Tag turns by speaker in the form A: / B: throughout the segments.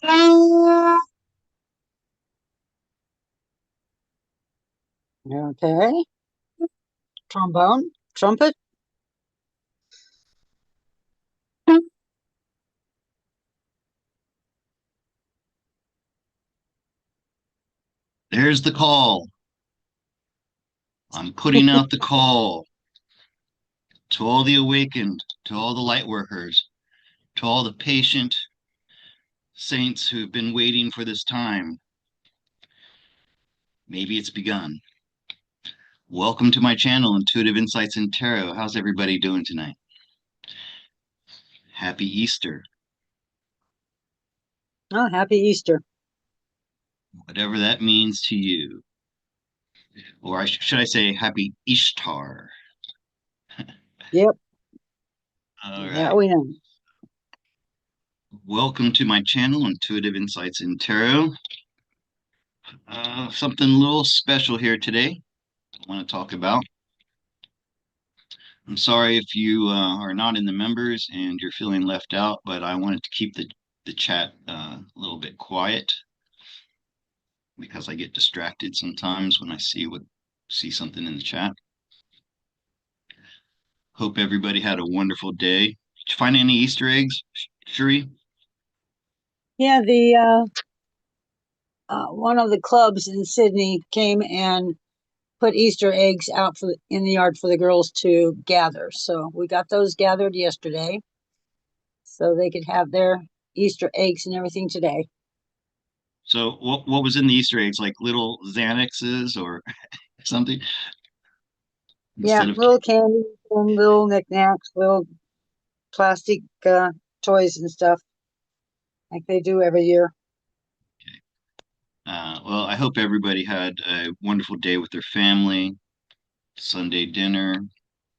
A: Okay. Trombone, trumpet.
B: There's the call. I'm putting out the call to all the awakened, to all the light workers, to all the patient saints who've been waiting for this time. Maybe it's begun. Welcome to my channel, Intuitive Insights in Tarot. How's everybody doing tonight? Happy Easter,
A: Oh, happy Easter.
B: whatever that means to you. Or should I say happy Ishtar?
A: Yep.
B: All
A: Yeah,
B: right.
A: we know.
B: Welcome to my channel, Intuitive Insights in Tarot. Something a little special here today I want to talk about. I'm sorry if you are not in the members and you're feeling left out, but I wanted to keep the chat a little bit quiet because I get distracted sometimes when I see something in the chat. Hope everybody had a wonderful day. Did you find any Easter eggs, Sheree?
A: Yeah, the one of the clubs in Sydney came and put Easter eggs out in the yard for the girls to gather. So we got those gathered yesterday, so they could have their Easter eggs and everything today.
B: So what was in the Easter eggs? Like little Xanaxes or something
A: Yeah,
B: instead of
A: little candy and little knickknacks, little plastic toys and stuff like they do every year.
B: well, I hope everybody had a wonderful day with their family, Sunday dinner,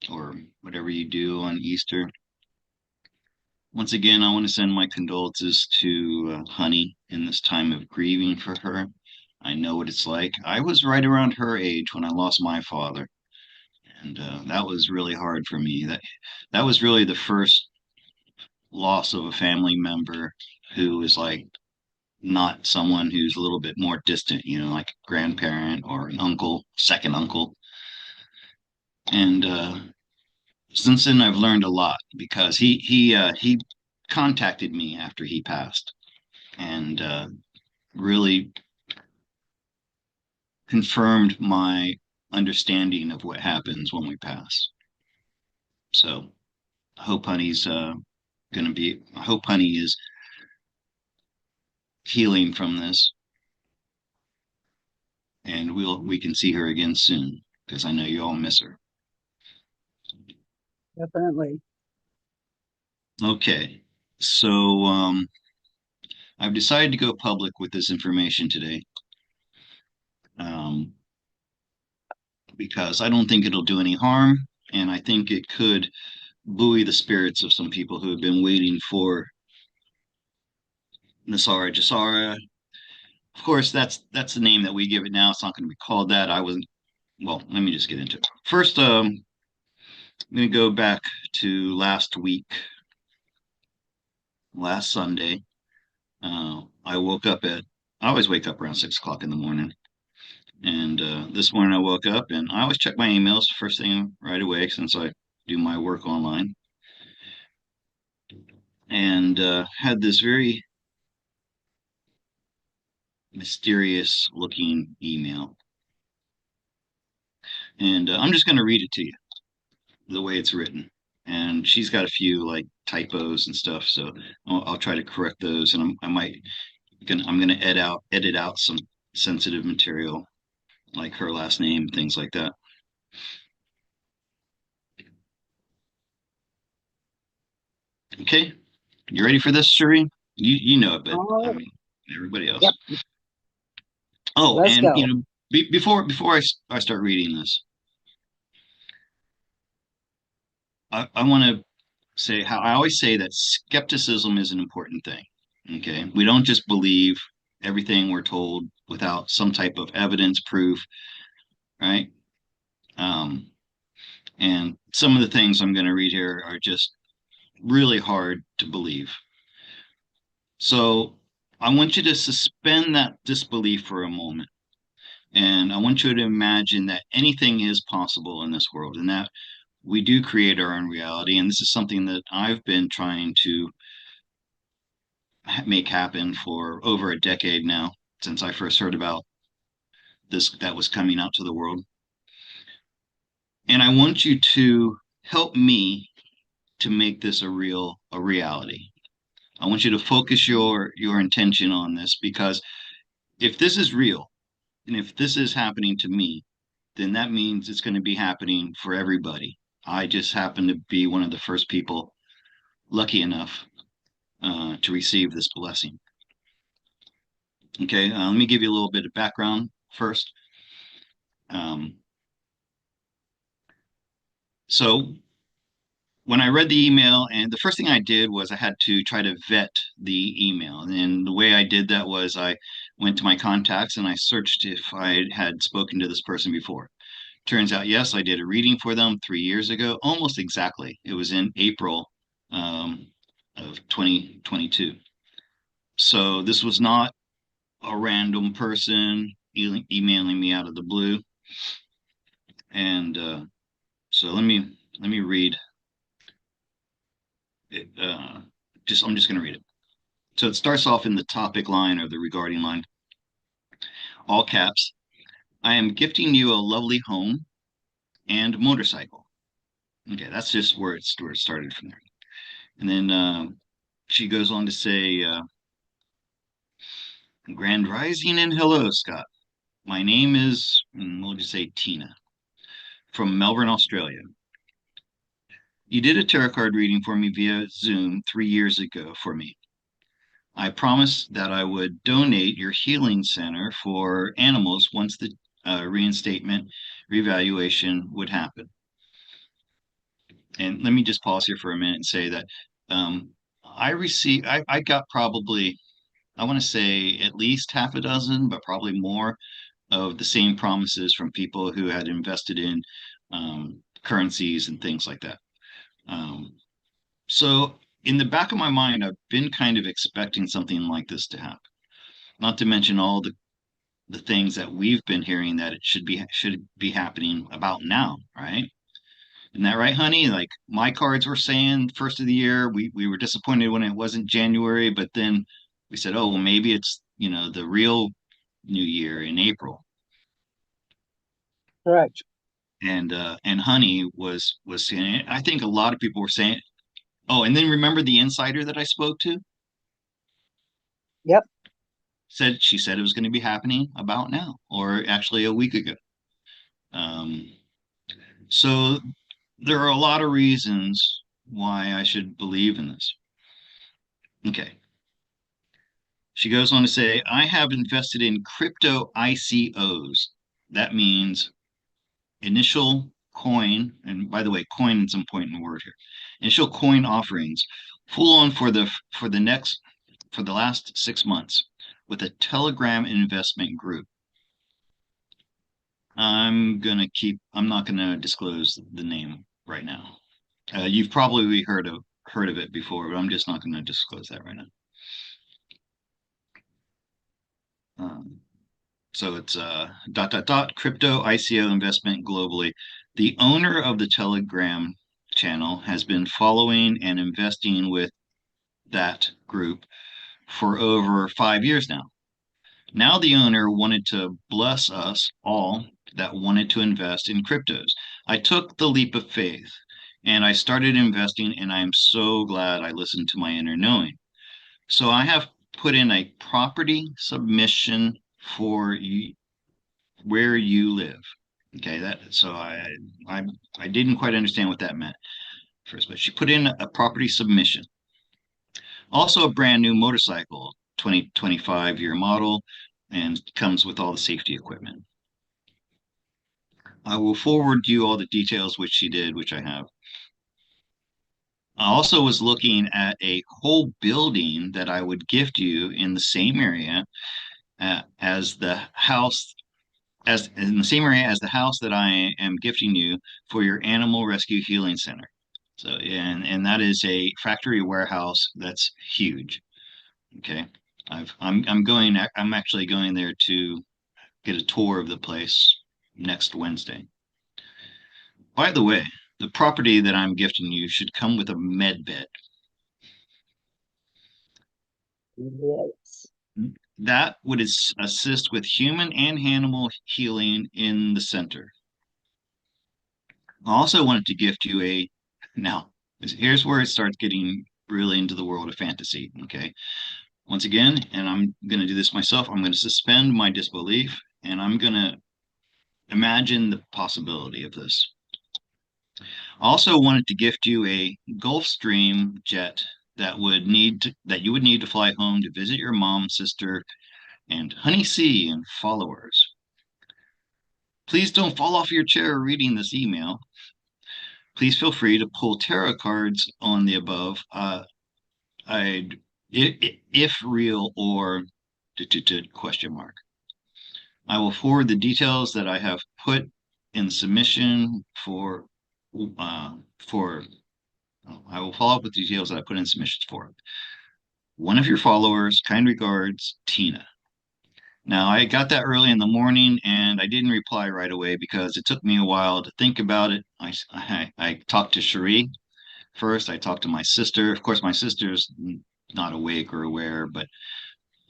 B: or whatever you do on Easter. Once again, I want to send my condolences to Honey in this time of grieving for her. I know what it's like. I was right around her age when I lost my father, and that was really hard for me. That was really the first loss of a family member who is like not someone who's a little bit more distant, like a grandparent or an uncle, second uncle. And since then, I've learned a lot because he contacted me after he passed and really confirmed my understanding of what happens when we pass. So I hope Honey's going to be. I hope Honey is healing from this, and we can see her again soon because I know you all miss her.
A: Definitely.
B: Okay, so I've decided to go public with this information today um, because I don't think it'll do any harm, and I think it could buoy the spirits of some people who have been waiting for Nasara Jasara. Of course, that's the name that we give it now. It's not going to be called that. I wasn't. Well, let me just get into it. First, I'm going to go back to last week, last Sunday. I woke up at. I always wake up around 6 o'clock in the morning. And this morning I woke up and I always check my emails first thing right away since I do my work online. And had this very mysterious looking email. And I'm just going to read it to you the way it's written. And she's got a few like typos and stuff, so I'll try to correct those. And I'm going to edit out some sensitive material like her last name, things like that. Okay, you ready for this, Shereen? You know it, but I
A: Oh,
B: mean everybody else.
A: yep.
B: Oh,
A: Let's
B: and
A: go.
B: before I start reading this, I want to say how I always say that skepticism is an important thing. Okay, we don't just believe everything we're told without some type of evidence, proof, right? Um, and some of the things I'm going to read here are just really hard to believe. So I want you to suspend that disbelief for a moment. And I want you to imagine that anything is possible in this world and that we do create our own reality. And this is something that I've been trying to make happen for over a decade now, since I first heard about this that was coming out to the world. And I want you to help me to make this a reality. I want you to focus your intention on this because if this is real and if this is happening to me, then that means it's going to be happening for everybody. I just happen to be one of the first people lucky enough to receive this blessing. Okay, let me give you a little bit of background first. Um, so when I read the email, and the first thing I did was I had to try to vet the email. And the way I did that was I went to my contacts and I searched if I had spoken to this person before. Turns out, yes, I did a reading for them 3 years ago, almost exactly. It was in April um, of 2022. So this was not a random person emailing me out of the blue. And so let me read it. I'm just going to read it. So it starts off in the topic line or the regarding line, all caps. I am gifting you a lovely home and motorcycle. Okay, that's just where it started from there. And then she goes on to say, Grand Rising and hello, Scott. My name is, we'll just say Tina from Melbourne, Australia. You did a tarot card reading for me via Zoom 3 years ago for me. I promised that I would donate your healing center for animals once the reinstatement revaluation would happen. And let me just pause here for a minute and say that I got probably, I want to say at least half a dozen, but probably more of the same promises from people who had invested in currencies and things like that. Um, so in the back of my mind, I've been kind of expecting something like this to happen. Not to mention all the things that we've been hearing that it should be happening about now, right? Isn't that right, honey? Like my cards were saying first of the year, we were disappointed when it wasn't January, but then we said, oh, well, maybe it's, the real new year in April.
A: Correct.
B: And honey was saying it. I think a lot of people were saying, oh, and then remember the insider that I spoke to
A: Yep.
B: she said it was going to be happening about now, or actually a week ago. Um, so there are a lot of reasons why I should believe in this. Okay. She goes on to say, I have invested in crypto ICOs. That means initial coin, and by the way, coin is an important word here. Initial coin offerings, full on for the last 6 months with a Telegram investment group. I'm not gonna disclose the name right now. You've probably heard of it before, but I'm just not gonna disclose that right now. Um, so it's dot dot dot crypto ICO investment globally. The owner of the Telegram channel has been following and investing with that group for over 5 years now. Now the owner wanted to bless us all that wanted to invest in cryptos. I took the leap of faith and I started investing, and I am so glad I listened to my inner knowing. So I have put in a property submission for where you live. Okay, I didn't quite understand what that meant first, but she put in a property submission. Also a brand new motorcycle, 2025 year model, and comes with all the safety equipment. I will forward you all the details which she did, which I have. I also was looking at a whole building that I would gift you in the same area as the house as in the same area as the house that I am gifting you for your animal rescue healing center. So, and that is a factory warehouse that's huge. Okay. I'm actually going there to get a tour of the place next Wednesday. By the way, the property that I'm gifting you should come with a med bed.
A: Yes.
B: That would assist with human and animal healing in the center. I also wanted to gift you a now. Here's where it starts getting really into the world of fantasy. Okay. Once again, and I'm going to do this myself, I'm going to suspend my disbelief and I'm going to imagine the possibility of this. I also wanted to gift you a Gulfstream jet that you would need to fly home to visit your mom, sister, and Honey C and followers. Please don't fall off your chair reading this email. Please feel free to pull tarot cards on the above. I'd if real or question mark. I will forward the details that I have put in submission for. I will follow up with details that I put in submissions for. One of your followers, kind regards, Tina. Now, I got that early in the morning and I didn't reply right away because it took me a while to think about it. I talked to Cherie first. I talked to my sister. Of course, my sister's not awake or aware, but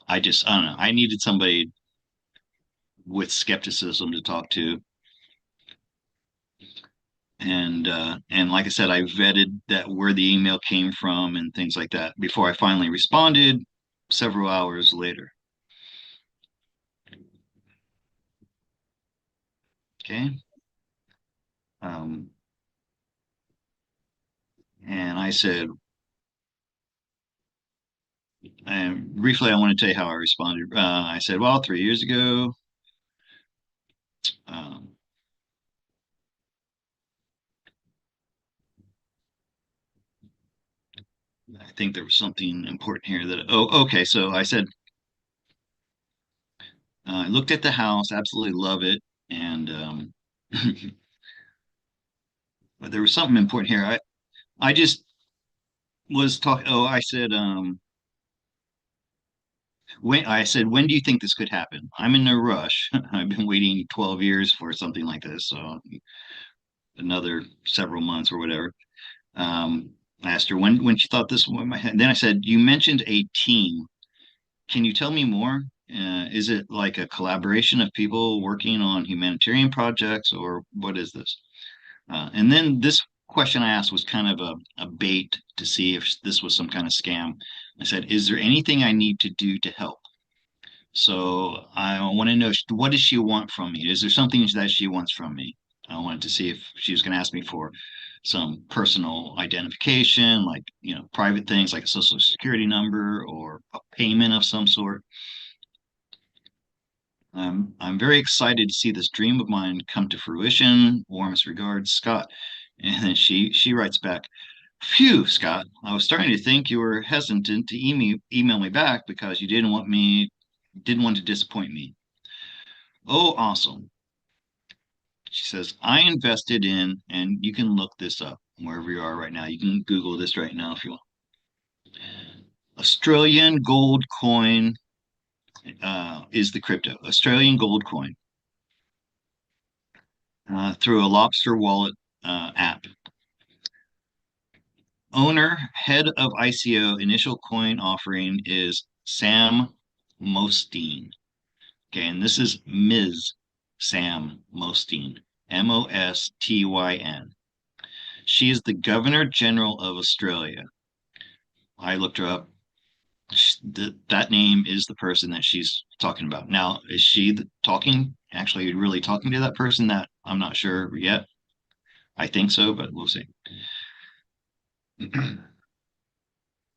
B: I don't know. I needed somebody with skepticism to talk to. And like I said, I vetted that where the email came from and things like that before I finally responded several hours later. Okay. Um, and I said, and briefly, I want to tell you how I responded. I said, well, 3 years ago, um, I think there was something important here okay. So I said, I looked at the house, absolutely love it. And but there was something important here. I just was talking. Oh, I said, when do you think this could happen? I'm in no rush. I've been waiting 12 years for something like this, so another several months or whatever. Um, I asked her when she thought this would. Then I said, "You mentioned a team. Can you tell me more? Is it like a collaboration of people working on humanitarian projects, or what is this?" And then this question I asked was kind of a bait to see if this was some kind of scam. I said, "Is there anything I need to do to help?" So I want to know, what does she want from me? Is there something that she wants from me? I wanted to see if she was going to ask me for some personal identification, like, private things like a social security number or a payment of some sort. I'm very excited to see this dream of mine come to fruition. Warmest regards, Scott. And then she writes back, "Phew, Scott, I was starting to think you were hesitant to email me back because you didn't want to disappoint me. Oh, awesome." She says, "I invested in," and you can look this up wherever you are right now. You can Google this right now if you want. Australian gold coin is the crypto. Australian gold coin through a Lobster Wallet app. Owner, head of ICO, initial coin offering is Sam Mostyn. Okay, and this is Ms. Sam Mostyn, Mostyn. She is the Governor General of Australia. I looked her up. That name is the person that she's talking about. Now, is she actually really talking to that person? That I'm not sure yet. I think so, but we'll see.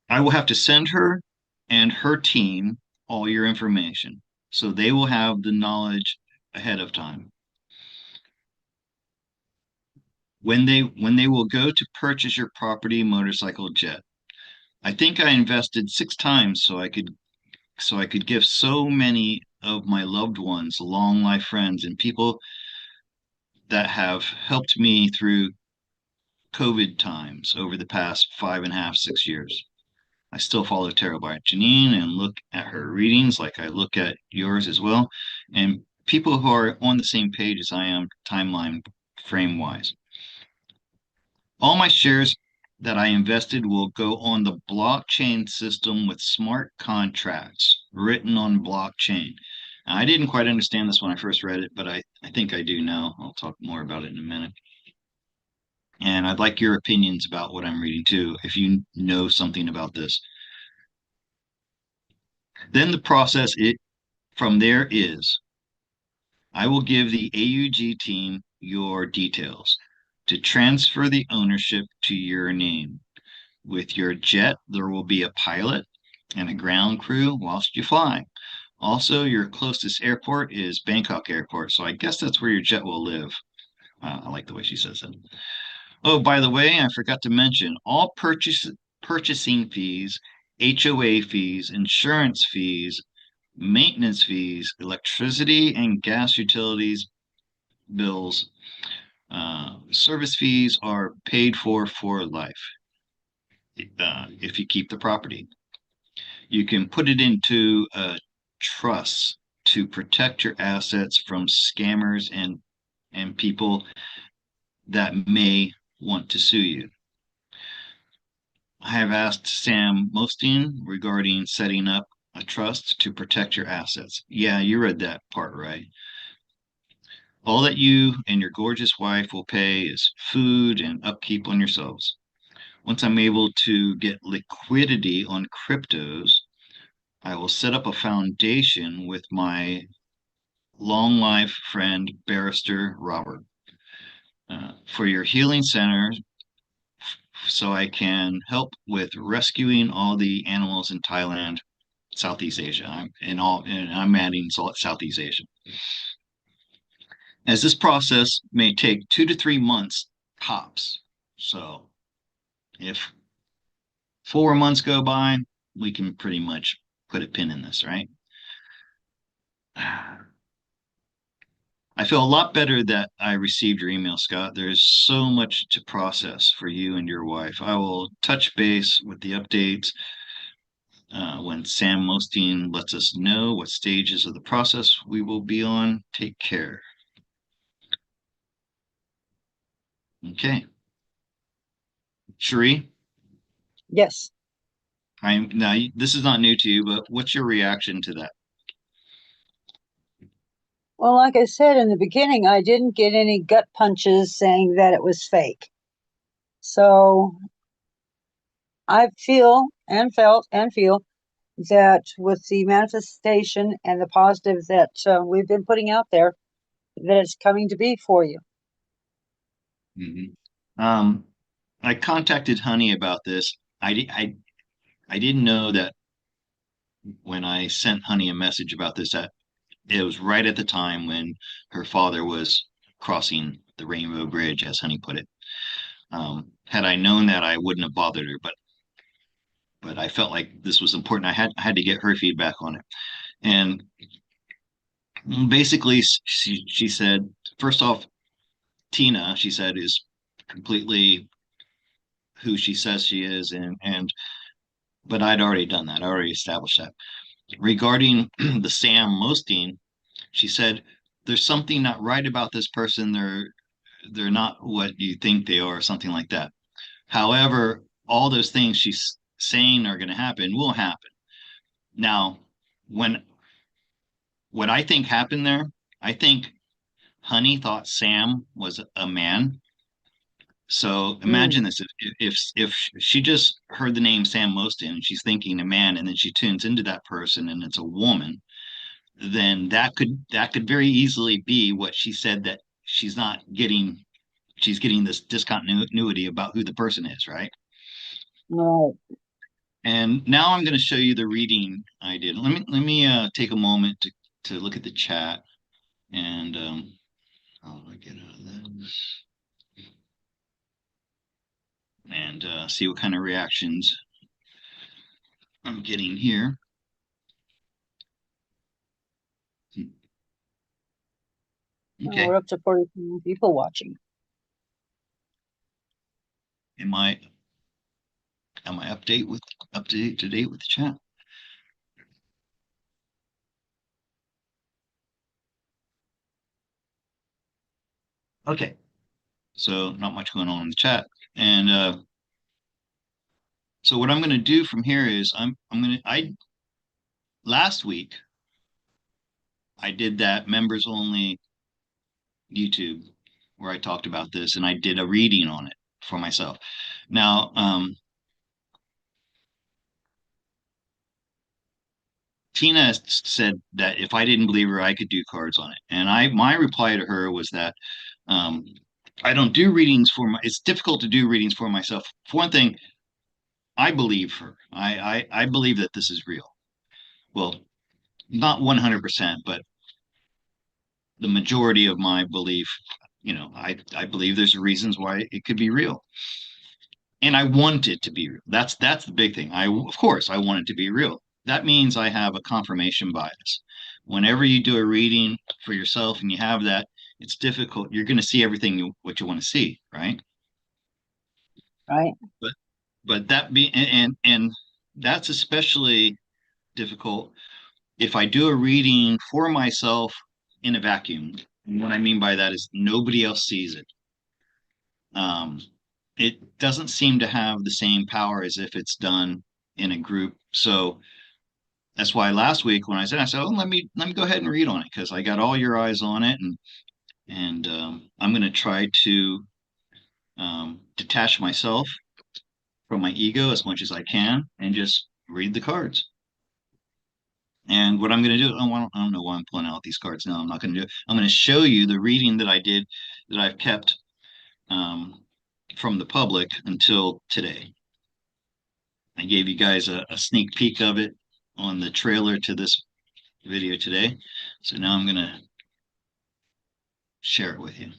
B: I will have to send her and her team all your information so they will have the knowledge ahead of time. When they will go to purchase your property, motorcycle, jet. I think I invested 6 times so I could give so many of my loved ones, long life friends, and people that have helped me through COVID times over the past 5.5, 6 years. I still follow Tarot by Janine and look at her readings like I look at yours as well. And people who are on the same page as I am, timeline frame wise. All my shares that I invested will go on the blockchain system with smart contracts written on blockchain. I didn't quite understand this when I first read it, but I think I do now. I'll talk more about it in a minute. And I'd like your opinions about what I'm reading too, if you know something about this. Then the process it from there is I will give the AUG team your details to transfer the ownership to your name. With your jet, there will be a pilot and a ground crew whilst you fly. Also, your closest airport is Bangkok Airport, so I guess that's where your jet will live. I like the way she says it. Oh, by the way, I forgot to mention all purchasing fees, HOA fees, insurance fees, maintenance fees, electricity and gas utilities bills, service fees are paid for life if you keep the property. You can put it into a trust to protect your assets from scammers and people that may want to sue you. I have asked Sam Mosteen regarding setting up a trust to protect your assets. Yeah, you read that part right. All that you and your gorgeous wife will pay is food and upkeep on yourselves. Once I'm able to get liquidity on cryptos, I will set up a foundation with my long life friend, Barrister Robert, for your healing center so I can help with rescuing all the animals in Thailand, Southeast Asia. I'm adding Southeast Asia. As this process may take 2 to 3 months tops. So if 4 months go by, we can pretty much put a pin in this, right? I feel a lot better that I received your email, Scott. There's so much to process for you and your wife. I will touch base with the updates when Sam Mosteen lets us know what stages of the process we will be on. Take care. Okay. Cherie,
A: Yes.
B: I'm now this is not new to you, but what's your reaction to that?
A: Well, like I said in the beginning, I didn't get any gut punches saying that it was fake. So I feel and felt and feel that with the manifestation and the positive that we've been putting out there, that it's coming to be for you.
B: Mhm. Um, I contacted Honey about this. I didn't know that when I sent Honey a message about this that it was right at the time when her father was crossing the Rainbow Bridge, as Honey put it. Had I known that, I wouldn't have bothered her, but I felt like this was important. I had to get her feedback on it, and basically, she said first off, Tina, she said, is completely who she says she is, and but I'd already done that. I already established that. Regarding the Sam Mosteen, she said there's something not right about this person. They're not what you think they are, something like that. However, all those things she's saying are going to happen will happen. Now, when what I think happened there, I think Honey thought Sam was a man. So
A: Mm,
B: imagine this: if she just heard the name Sam Mostin and she's thinking a man, and then she tunes into that person and it's a woman, then that could very easily be what she said, that she's not getting. She's getting this discontinuity about who the person is, right?
A: right.
B: And now I'm going to show you the reading I did. Let me take a moment to look at the chat and how do I get out of this and see what kind of reactions I'm getting here.
A: Oh, we're
B: Okay.
A: up to 40 people watching.
B: Am I am I up to date with the chat? Okay. So not much going on in the chat. And so what I'm going to do from here is I last week I did that members only YouTube where I talked about this and I did a reading on it for myself. Now, Tina said that if I didn't believe her, I could do cards on it. And my reply to her was that um, I don't do readings it's difficult to do readings for myself. For one thing, I believe her. I believe that this is real. Well, not 100%, but the majority of my belief, I believe there's reasons why it could be real. And I want it to be real. That's the big thing. Of course I want it to be real. That means I have a confirmation bias. Whenever you do a reading for yourself and you have that, it's difficult. You're going to see what you want to see, right?
A: Right.
B: But that be and that's especially difficult if I do a reading for myself in a vacuum. And what I mean by that is nobody else sees it. Um, it doesn't seem to have the same power as if it's done in a group. So that's why last week when I said, "Oh, let me go ahead and read on it because I got all your eyes on it, and I'm going to try to detach myself from my ego as much as I can and just read the cards." And what I'm going to do, I don't know why I'm pulling out these cards now. I'm not going to do it. I'm going to show you the reading that I did that I've kept from the public until today. I gave you guys a sneak peek of it on the trailer to this video today. So now I'm going to share it with you.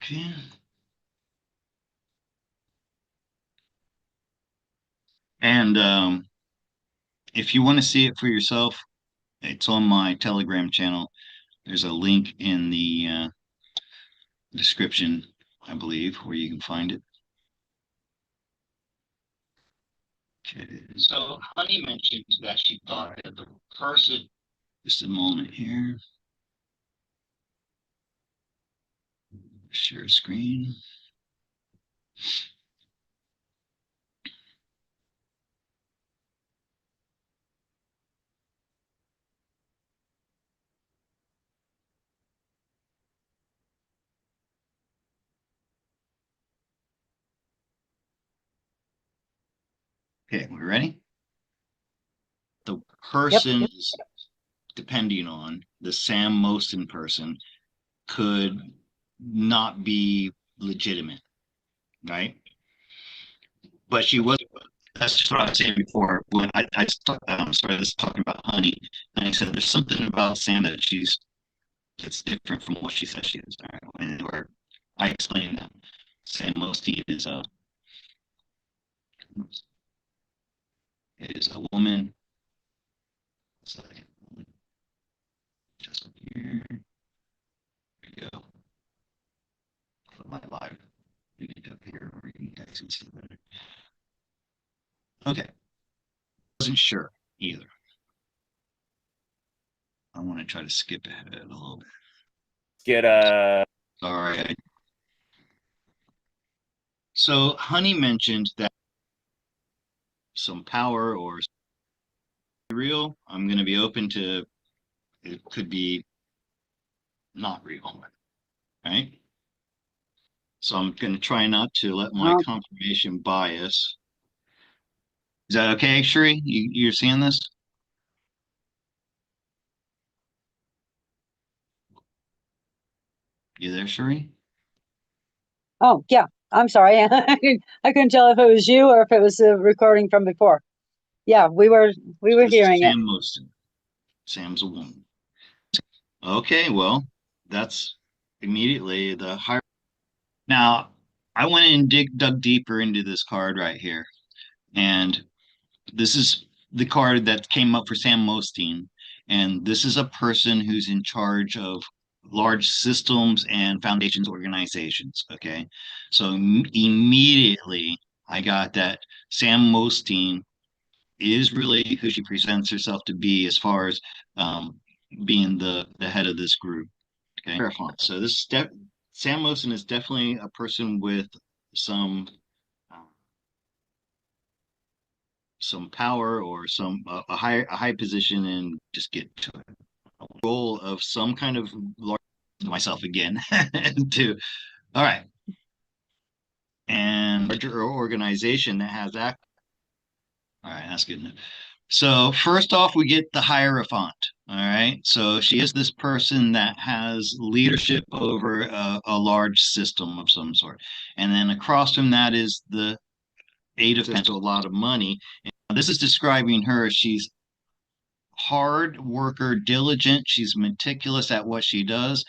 B: Okay. And if you want to see it for yourself, it's on my Telegram channel. There's a link in the description, I believe, where you can find it. Okay. So Honey mentioned that she thought that the person, just a moment here, share screen. Okay, we ready? The
A: Yep.
B: person is depending on the Sam Moston person could not be legitimate, right? But she was. That's just what I was saying before. When I started this talking about Honey, and I said there's something about Sam that it's different from what she says she is. All right, and where I explained that Sam Mosty is a woman. So just here, here we go. Put my live image up here where you guys can see better. Okay, wasn't sure either. I want to try to skip ahead a little bit.
C: Get
B: All right. So Honey mentioned that some power or real. I'm going to be open to it could be not real, right? So I'm going to try not to let my
A: Um,
B: confirmation bias. Is that okay, Shri? You're seeing this? You there, Shri?
A: oh, yeah. I'm sorry. I couldn't tell if it was you or if it was the recording from before. Yeah, we were
B: This is
A: hearing it.
B: Sam Moston. Sam's a woman. Okay, well, that's immediately the higher. Now, I went and dug deeper into this card right here, and this is the card that came up for Sam Mosteen, and this is a person who's in charge of large systems and foundations organizations. Okay. So immediately I got that Sam Mosteen is really who she presents herself to be as far as being the head of this group. Okay. So this step, Sam Mosteen is definitely a person with some uh, some power or some a high position, and just get to it. Role of some kind of large myself again to all right, and larger organization that has that. All right, that's good enough. So first off, we get the Hierophant. All right, so she is this person that has leadership over a large system of some sort, and then across from that is the Eight of Pentacles, a lot of money. And this is describing her. She's hard worker, diligent. She's meticulous at what she does,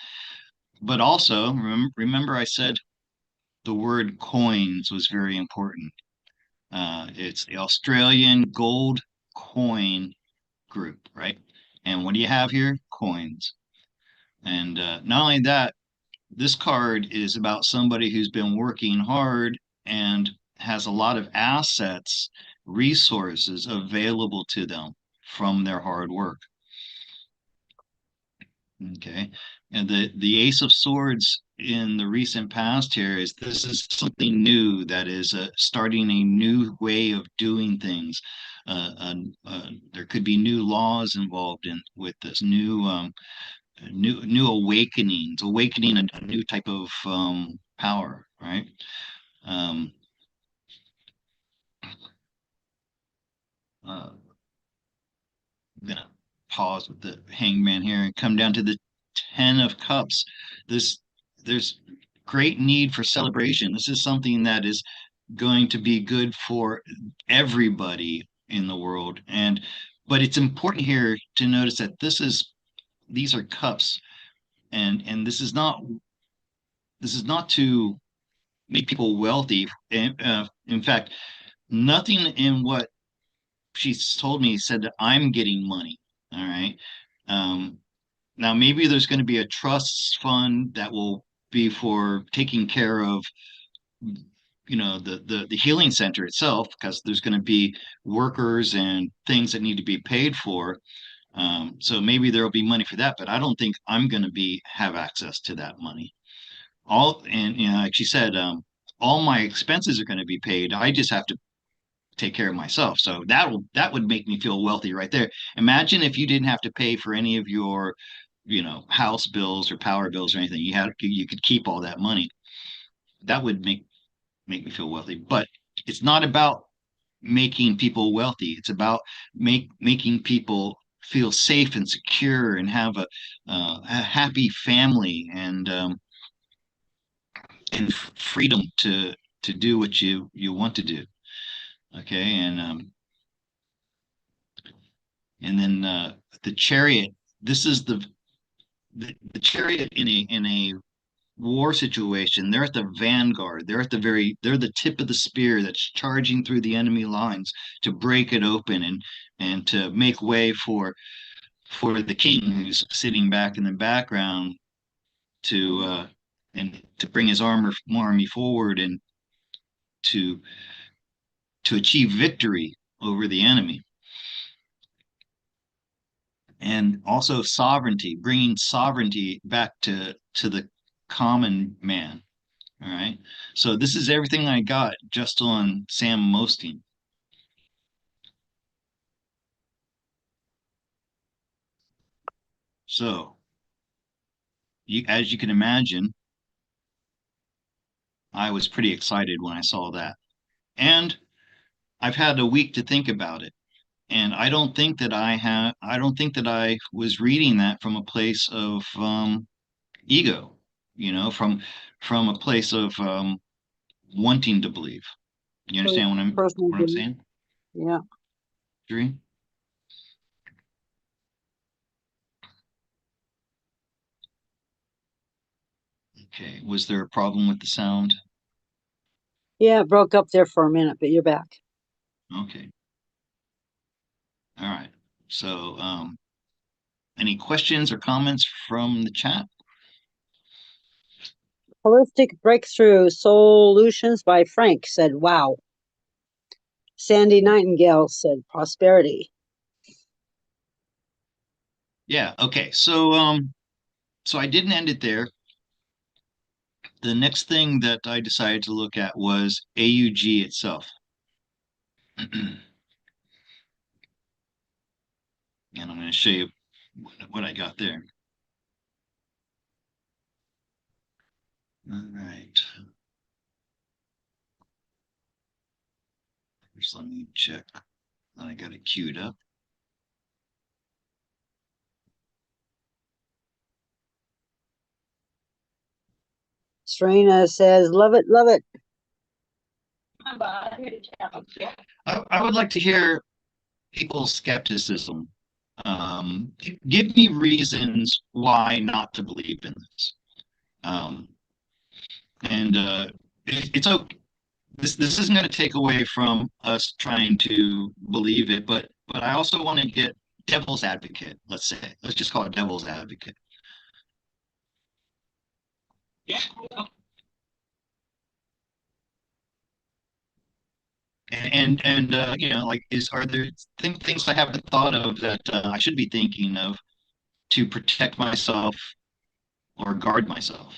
B: but also remember I said the word coins was very important. It's the Australian gold coin group, right? And what do you have here? Coins. And not only that, this card is about somebody who's been working hard and has a lot of assets, resources available to them from their hard work. Okay. And the Ace of Swords in the recent past here is this is something new that is starting a new way of doing things. There could be new laws involved in with this new awakenings, awakening a new type of power, right? Um, uh, I'm gonna pause with the hangman here and come down to the Ten of Cups. This there's great need for celebration. This is something that is going to be good for everybody in the world. And but it's important here to notice that these are cups, and this is not to make people wealthy. In fact, nothing in what she's told me said that I'm getting money. All right. Um, Now, maybe there's going to be a trust fund that will be for taking care of, the healing center itself, because there's going to be workers and things that need to be paid for. So maybe there will be money for that, but I don't think I'm going to be have access to that money. All and like she said, all my expenses are going to be paid. I just have to take care of myself. So that would make me feel wealthy right there. Imagine if you didn't have to pay for any of your, house bills or power bills or anything. You could keep all that money. That would make me feel wealthy. But it's not about making people wealthy. It's about making people feel safe and secure and have a happy family and freedom to do what you want to do. Okay, and then the chariot. This is the chariot in a war situation. They're at the vanguard. They're the tip of the spear that's charging through the enemy lines to break it open and to make way for the king who's sitting back in the background to and to bring his army forward and to to achieve victory over the enemy. And also sovereignty, bringing sovereignty back to the common man. All right. So this is everything I got just on Sam Mosting. So as you can imagine, I was pretty excited when I saw that. And I've had a week to think about it. And I don't think that I was reading that from a place of ego, from a place of wanting to believe. You understand
A: Personal
B: what I'm
A: belief.
B: saying?
A: Yeah.
B: Dream? Okay. Was there a problem with the sound?
A: Yeah, it broke up there for a minute, but you're back.
B: Okay. All right. So any questions or comments from the chat?
A: Holistic Breakthrough Solutions by Frank said, wow. Sandy Nightingale said, prosperity.
B: Yeah, okay. So I didn't end it there. The next thing that I decided to look at was AUG itself. And I'm going to show you what I got there. All right. Just let me check. I got it queued up.
A: Serena says, love it, love it.
B: I would like to hear people's skepticism. Give me reasons why not to believe in this. Um, and it's okay. This isn't going to take away from us trying to believe it, but I also want to get devil's advocate. Let's just call it devil's advocate. And like, is are there things I haven't thought of that I should be thinking of to protect myself or guard myself?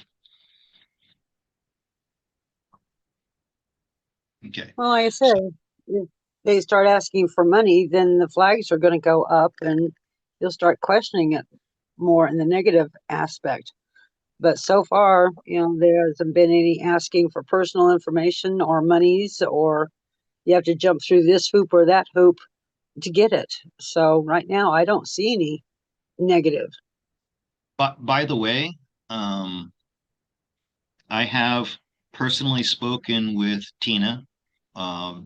B: Okay,
A: Well, like I
B: so
A: said, if they start asking for money, then the flags are going to go up and you'll start questioning it more in the negative aspect. But so far, there hasn't been any asking for personal information or monies, or you have to jump through this hoop or that hoop to get it. So right now, I don't see any negative.
B: but by the way, um, I have personally spoken with Tina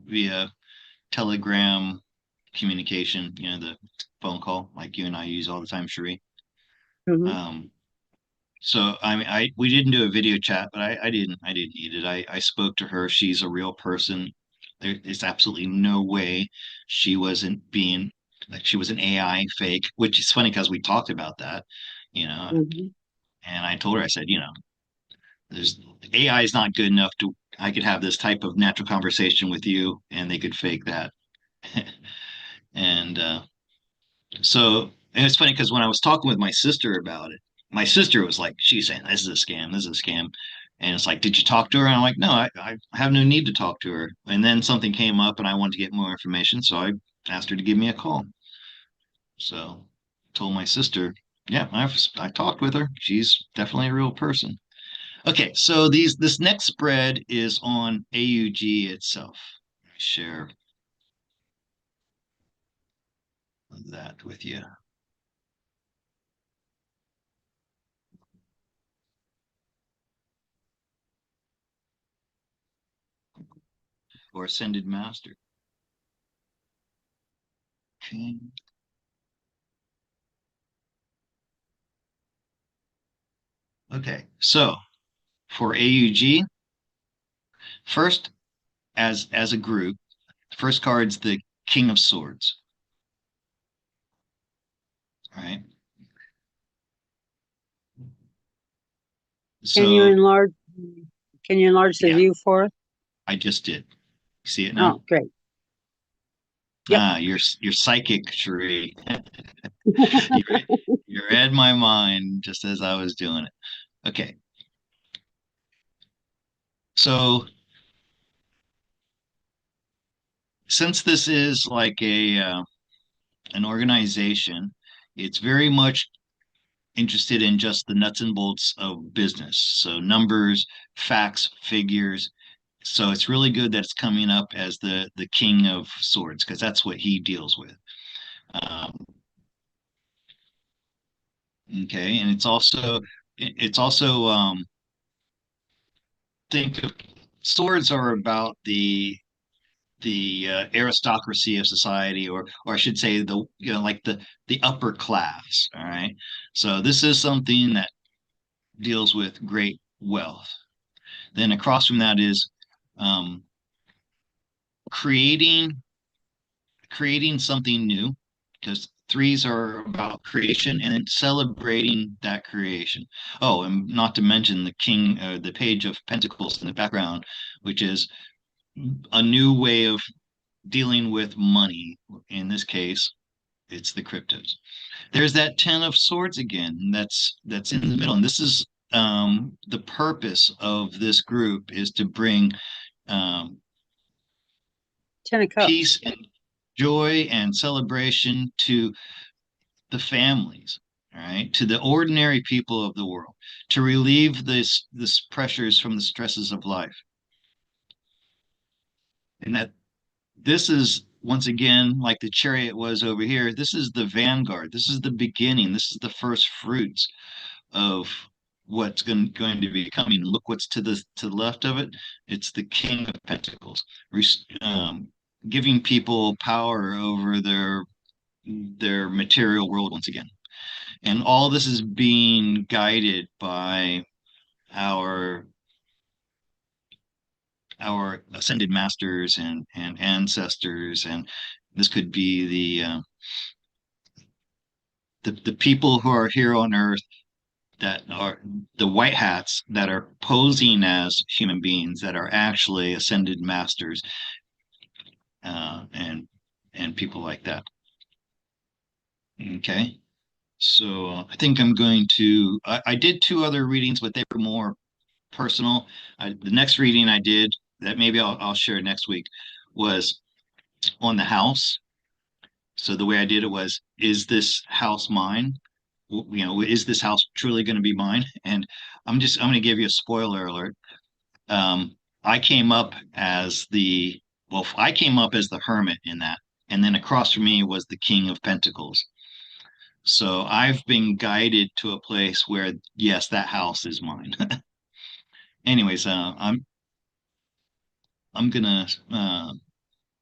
B: via Telegram communication, the phone call like you and I use all the time, Cherie.
A: Hmm.
B: Um, so I mean, I we didn't do a video chat, but I didn't need it. I spoke to her. She's a real person. There's absolutely no way she wasn't being like she was an AI fake, which is funny because we talked about that, you know.
A: Hmm.
B: And I told her, I said, there's AI is not good enough to I could have this type of natural conversation with you, and they could fake that. And and it's funny because when I was talking with my sister about it, my sister was like, she's saying, this is a scam, this is a scam. And it's like, did you talk to her? And I'm like, no, I have no need to talk to her. And then something came up and I wanted to get more information. So I asked her to give me a call. So told my sister, yeah, I talked with her. She's definitely a real person. Okay, so this next spread is on AUG itself. Let me share that with you. Or Ascended Master. Okay. Okay, so for AUG, first as a group, first card's the King of Swords. All right.
A: Can you
B: So
A: enlarge? Can you enlarge the
B: yeah,
A: view for us?
B: I just did. See it now?
A: Oh, great. Yep.
B: Ah, you're psychic, Sheree. you read, you read my mind just as I was doing it. Okay. So since this is like a an organization, it's very much interested in just the nuts and bolts of business. So numbers, facts, figures. So it's really good that it's coming up as the King of Swords because that's what he deals with. Um, okay, and it's also think of swords are about the aristocracy of society, or I should say like the upper class. All right, so this is something that deals with great wealth. Then across from that is um, creating creating something new, because threes are about creation and then celebrating that creation. Oh, and not to mention the king, the page of pentacles in the background, which is a new way of dealing with money. In this case, it's the cryptos. There's that 10 of swords again. That's in the middle, and this is the purpose of this group is to bring um,
A: 10 of Cups.
B: peace and joy and celebration to the families, all right, to the ordinary people of the world, to relieve this pressures from the stresses of life. And that this is once again like the chariot was over here. This is the vanguard. This is the beginning. This is the first fruits of what's going to be coming. Look what's to the left of it. It's the King of Pentacles, um, giving people power over their material world once again. And all this is being guided by our our ascended masters and ancestors, and this could be the people who are here on Earth that are the white hats that are posing as human beings that are actually ascended masters, and people like that. Okay, so I think I'm going to. I did two other readings, but they were more personal. The next reading I did that maybe I'll share next week was on the house. So the way I did it was, is this house mine? Is this house truly going to be mine? And I'm going to give you a spoiler alert. Um, I came up as I came up as the hermit in that, and then across from me was the King of Pentacles. So I've been guided to a place where, yes, that house is mine. Anyways, I'm gonna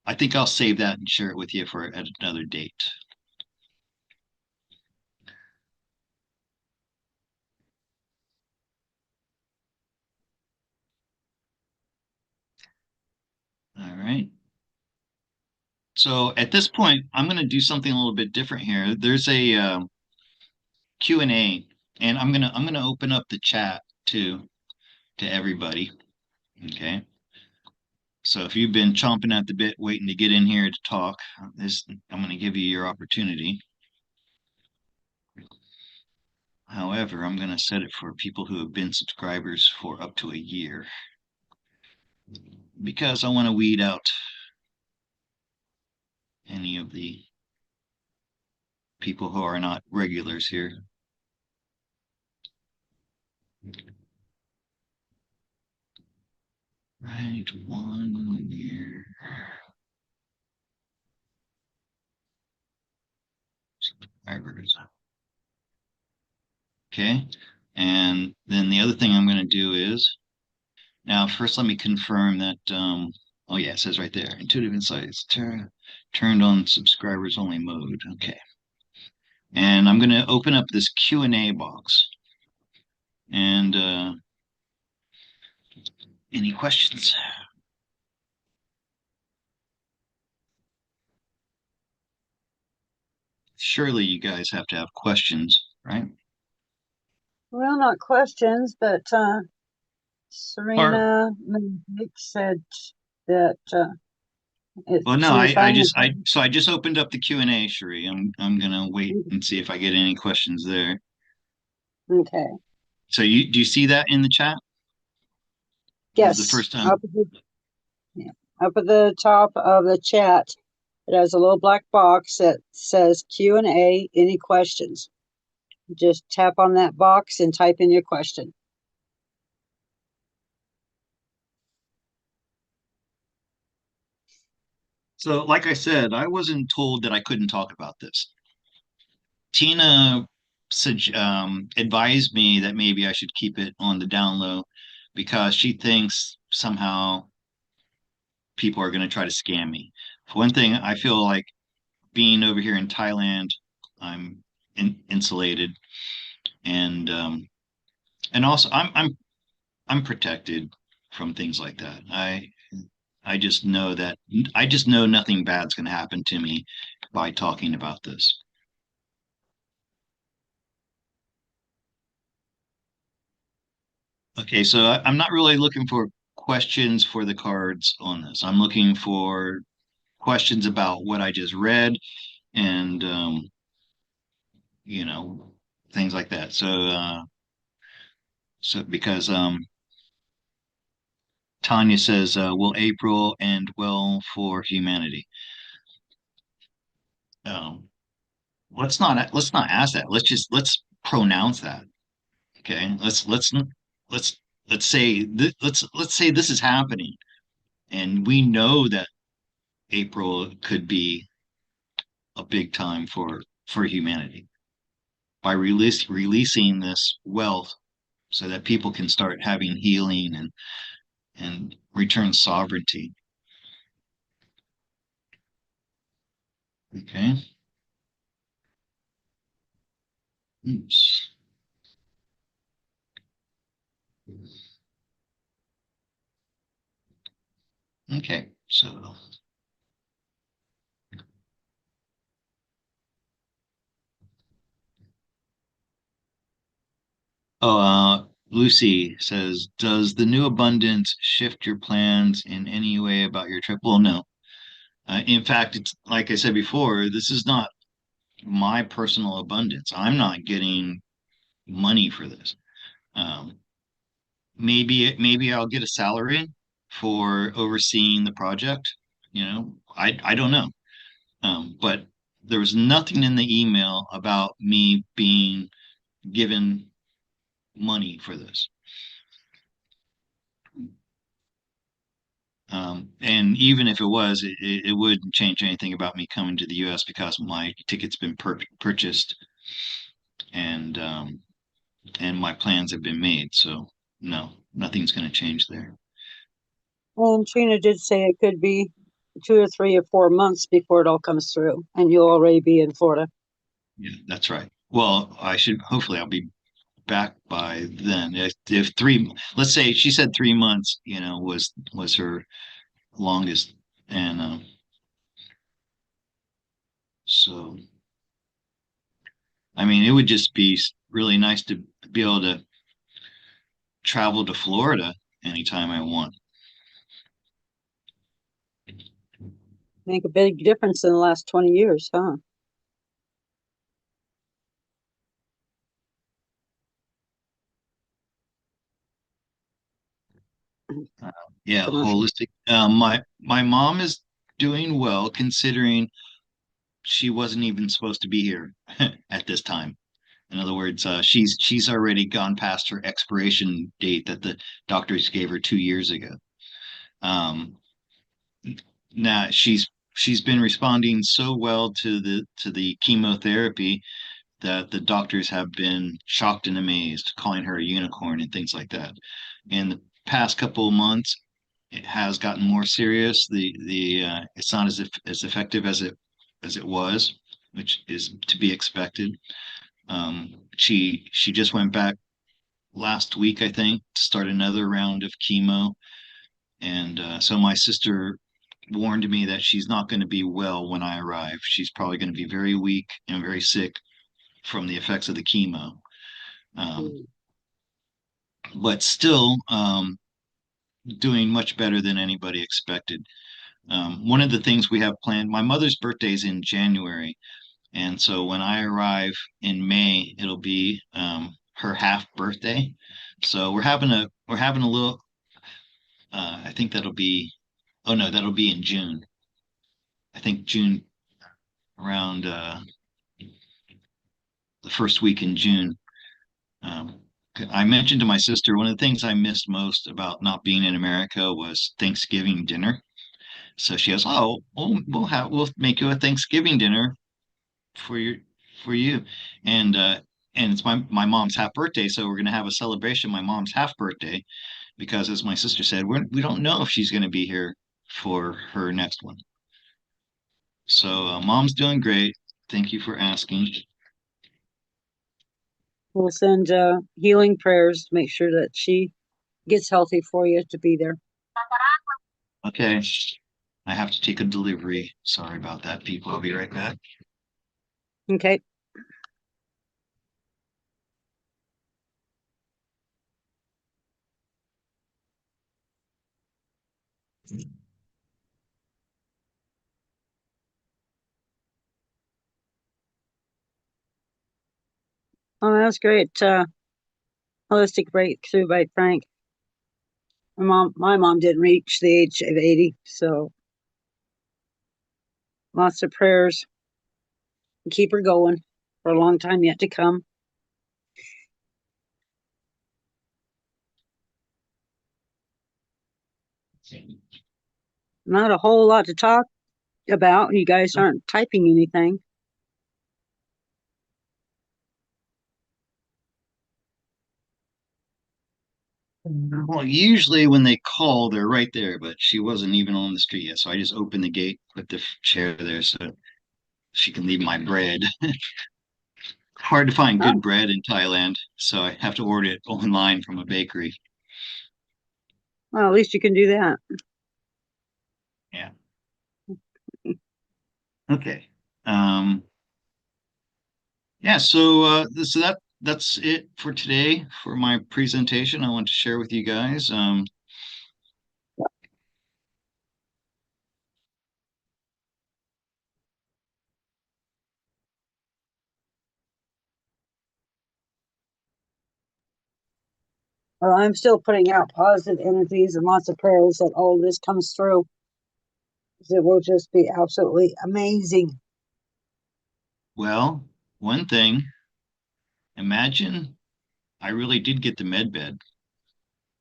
B: I think I'll save that and share it with you for at another date. All right. So at this point, I'm going to do something a little bit different here. There's a Q&A, and I'm gonna open up the chat to everybody. Okay. So if you've been chomping at the bit, waiting to get in here to talk, I'm going to give you your opportunity. However, I'm going to set it for people who have been subscribers for up to a year because I want to weed out any of the people who are not regulars here. Right, 1 year. Subscribers. Okay. And then the other thing I'm going to do is now first let me confirm that oh yeah, it says right there, intuitive insights turned on subscribers only mode. Okay. And I'm going to open up this Q&A box. And any questions? Surely you guys have to have questions, right?
A: Well, not questions, but
B: Or
A: Serina said that
B: well, no,
A: she was
B: I
A: finding
B: just I just opened up the Q&A, Sheree. I'm gonna wait and see if I get any questions there.
A: okay.
B: So do you see that in the chat? This is the
A: Yes,
B: first time.
A: yeah, up at the top of the chat, it has a little black box that says Q&A. Any questions? Just tap on that box and type in your question.
B: So, like I said, I wasn't told that I couldn't talk about this. Tina advised me that maybe I should keep it on the down low because she thinks somehow people are going to try to scam me. For one thing, I feel like being over here in Thailand, I'm insulated, and also I'm protected from things like that. I just know that I just know nothing bad's going to happen to me by talking about this. Okay, so I'm not really looking for questions for the cards on this. I'm looking for questions about what I just read and you know, things like that. So because Tanya says, will April end well for humanity? Um, let's not ask that. Let's pronounce that. Okay. Let's let's say let's say this is happening, and we know that April could be a big time for humanity by releasing this wealth so that people can start having healing and return sovereignty. Okay. Oops. Okay. So, oh, Lucy says, does the new abundance shift your plans in any way about your trip? Well, no. In fact, it's like I said before, this is not my personal abundance. I'm not getting money for this. Um, maybe I'll get a salary for overseeing the project. I don't know. But there was nothing in the email about me being given money for this. And even if it was, it wouldn't change anything about me coming to the U.S. because my ticket's been purchased and and my plans have been made. So no, nothing's going to change there.
A: And Trina did say it could be 2 or 3 or 4 months before it all comes through, and you'll already be in Florida.
B: Yeah, that's right. Well, I should hopefully I'll be back by then. If three, let's say she said 3 months, was her longest, and so I mean, it would just be really nice to be able to travel to Florida anytime I want.
A: Make a big difference in the last 20 years, huh?
B: Uh, yeah,
A: Commercial.
B: holistic. My mom is doing well considering she wasn't even supposed to be here at this time. In other words, she's already gone past her expiration date that the doctors gave her 2 years ago. Um, Now she's been responding so well to the chemotherapy that the doctors have been shocked and amazed, calling her a unicorn and things like that. In the past couple of months, it has gotten more serious. The it's not as effective as it was, which is to be expected. She just went back last week, I think, to start another round of chemo, and so my sister warned me that she's not going to be well when I arrive. She's probably going to be very weak and very sick from the effects of the chemo. Um,
A: Mm.
B: but still doing much better than anybody expected. One of the things we have planned, my mother's birthday is in January. And so when I arrive in May, it'll be her half birthday. So we're having a little, I think that'll be, oh no, that'll be in June. I think June around the first week in June. Um, I mentioned to my sister one of the things I missed most about not being in America was Thanksgiving dinner. So she goes, "Oh, we'll make you a Thanksgiving dinner for your for you," and and it's my mom's half birthday, so we're gonna have a celebration my mom's half birthday because, as my sister said, we don't know if she's gonna be here for her next one. So mom's doing great. Thank you for asking.
A: We'll send healing prayers to make sure that she gets healthy for you to be there.
B: Okay, I have to take a delivery. Sorry about that, people. I'll be right back.
A: Okay. Oh, that's great. Holistic breakthrough by Frank. My mom didn't reach the age of 80, so lots of prayers. Keep her going for a long time yet to come. Not a whole lot to talk about. You guys aren't typing anything.
B: Well, usually when they call, they're right there, but she wasn't even on the street yet. So I just opened the gate, put the chair there so she can leave my bread. Hard to find
A: Oh,
B: good bread in Thailand, so I have to order it online from a bakery.
A: well, at least you can do that.
B: Yeah. Okay. Um, yeah, so that's it for today for my presentation I want to share with you guys.
A: Well, I'm still putting out positive energies and lots of prayers that all this comes through. It will just be absolutely amazing.
B: Well, one thing, imagine I really did get the med bed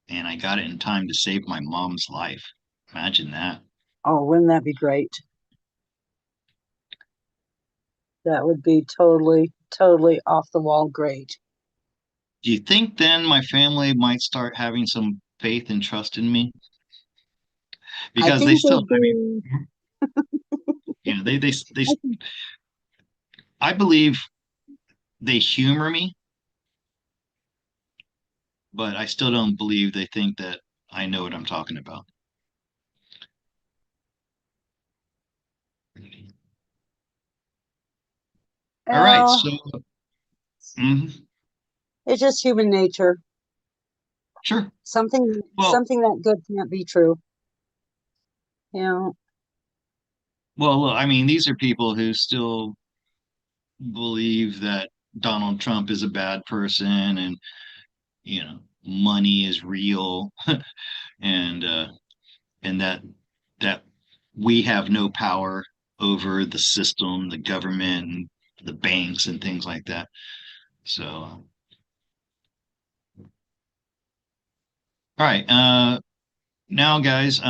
B: and I got it in time to save my mom's life. Imagine that.
A: Oh, wouldn't that be great? That would be totally, totally off the wall great.
B: Do you think then my family might start having some faith and trust in me?
A: I
B: Because they
A: think they
B: still, I
A: do.
B: mean, they,
A: I think,
B: I believe they humor me, but I still don't believe they think that I know what I'm talking about. All right,
A: well,
B: so mhm,
A: it's just human nature.
B: sure.
A: Something,
B: Well,
A: something that good can't be true. You know,
B: look, I mean, these are people who still believe that Donald Trump is a bad person, and money is real, and and that we have no power over the system, the government, the banks, and things like that. So, all right, now, guys,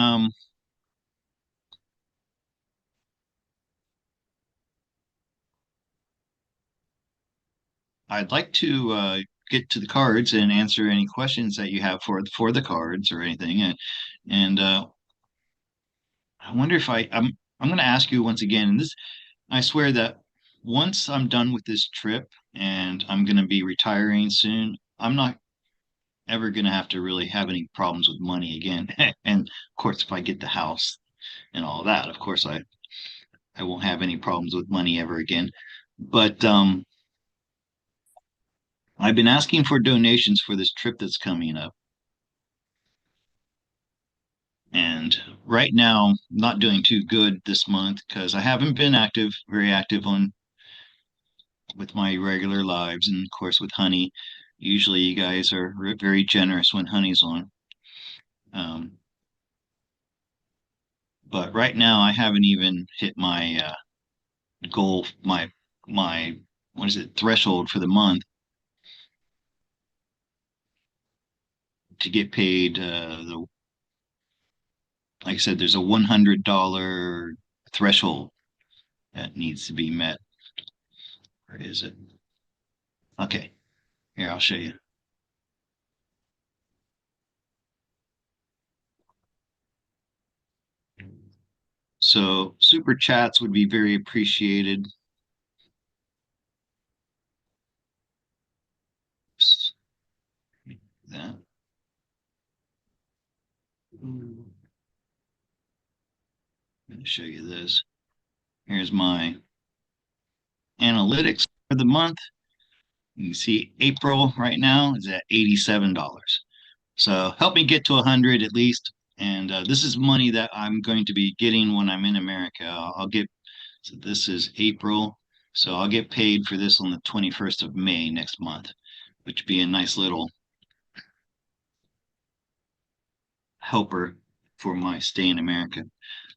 B: I'd like to get to the cards and answer any questions that you have for the cards or anything, and I wonder if I'm going to ask you once again, and this I swear that once I'm done with this trip and I'm going to be retiring soon, I'm not ever going to have to really have any problems with money again. And of course, if I get the house and all that, of course, I won't have any problems with money ever again. But I've been asking for donations for this trip that's coming up. And right now, I'm not doing too good this month because I haven't been very active on with my regular lives, and of course with Honey. Usually, you guys are very generous when Honey's on. Um, but right now, I haven't even hit my goal, my what is it threshold for the month to get paid. Like I said, there's a $100 threshold that needs to be met. Where is it? Okay, here I'll show you. So super chats would be very appreciated. That. I'm going to show you this. Here's my analytics for the month. You can see April right now is at $87. So help me get to 100 at least. And this is money that I'm going to be getting when I'm in America. I'll get, so this is April, so I'll get paid for this on the 21st of May next month, which would be a nice little helper for my stay in America.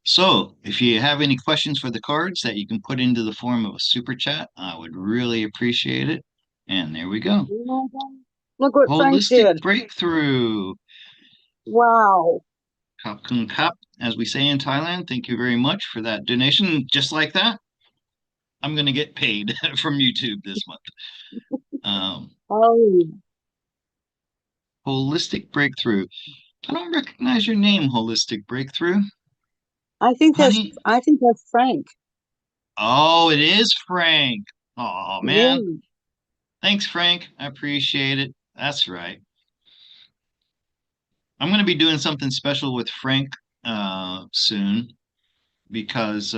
B: So, if you have any questions for the cards that you can put into the form of a super chat, I would really appreciate it. And there we go.
A: Look what Frank
B: Holistic
A: did.
B: breakthrough.
A: Wow.
B: Kap kun kap, as we say in Thailand. Thank you very much for that donation. Just like that, I'm going to get paid from YouTube this month. Um,
A: Oh,
B: Holistic breakthrough. I don't recognize your name, Holistic Breakthrough, honey.
A: I think that's Frank.
B: Oh, it is Frank. Oh, man.
A: Yeah.
B: Thanks, Frank. I appreciate it. That's right. I'm going to be doing something special with Frank soon because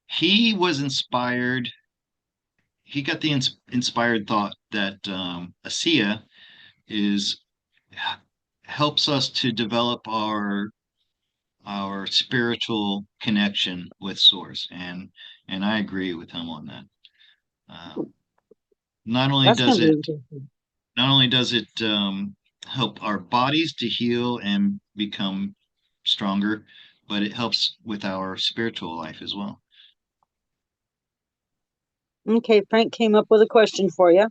B: he was inspired. He got the inspired thought that ASEA is helps us to develop our spiritual connection with Source, and I agree with him on that. Uh, not only
A: That's going
B: does
A: to be
B: it
A: interesting.
B: not only does it help our bodies to heal and become stronger, but it helps with our spiritual life as well.
A: Okay, Frank came up with a question for you.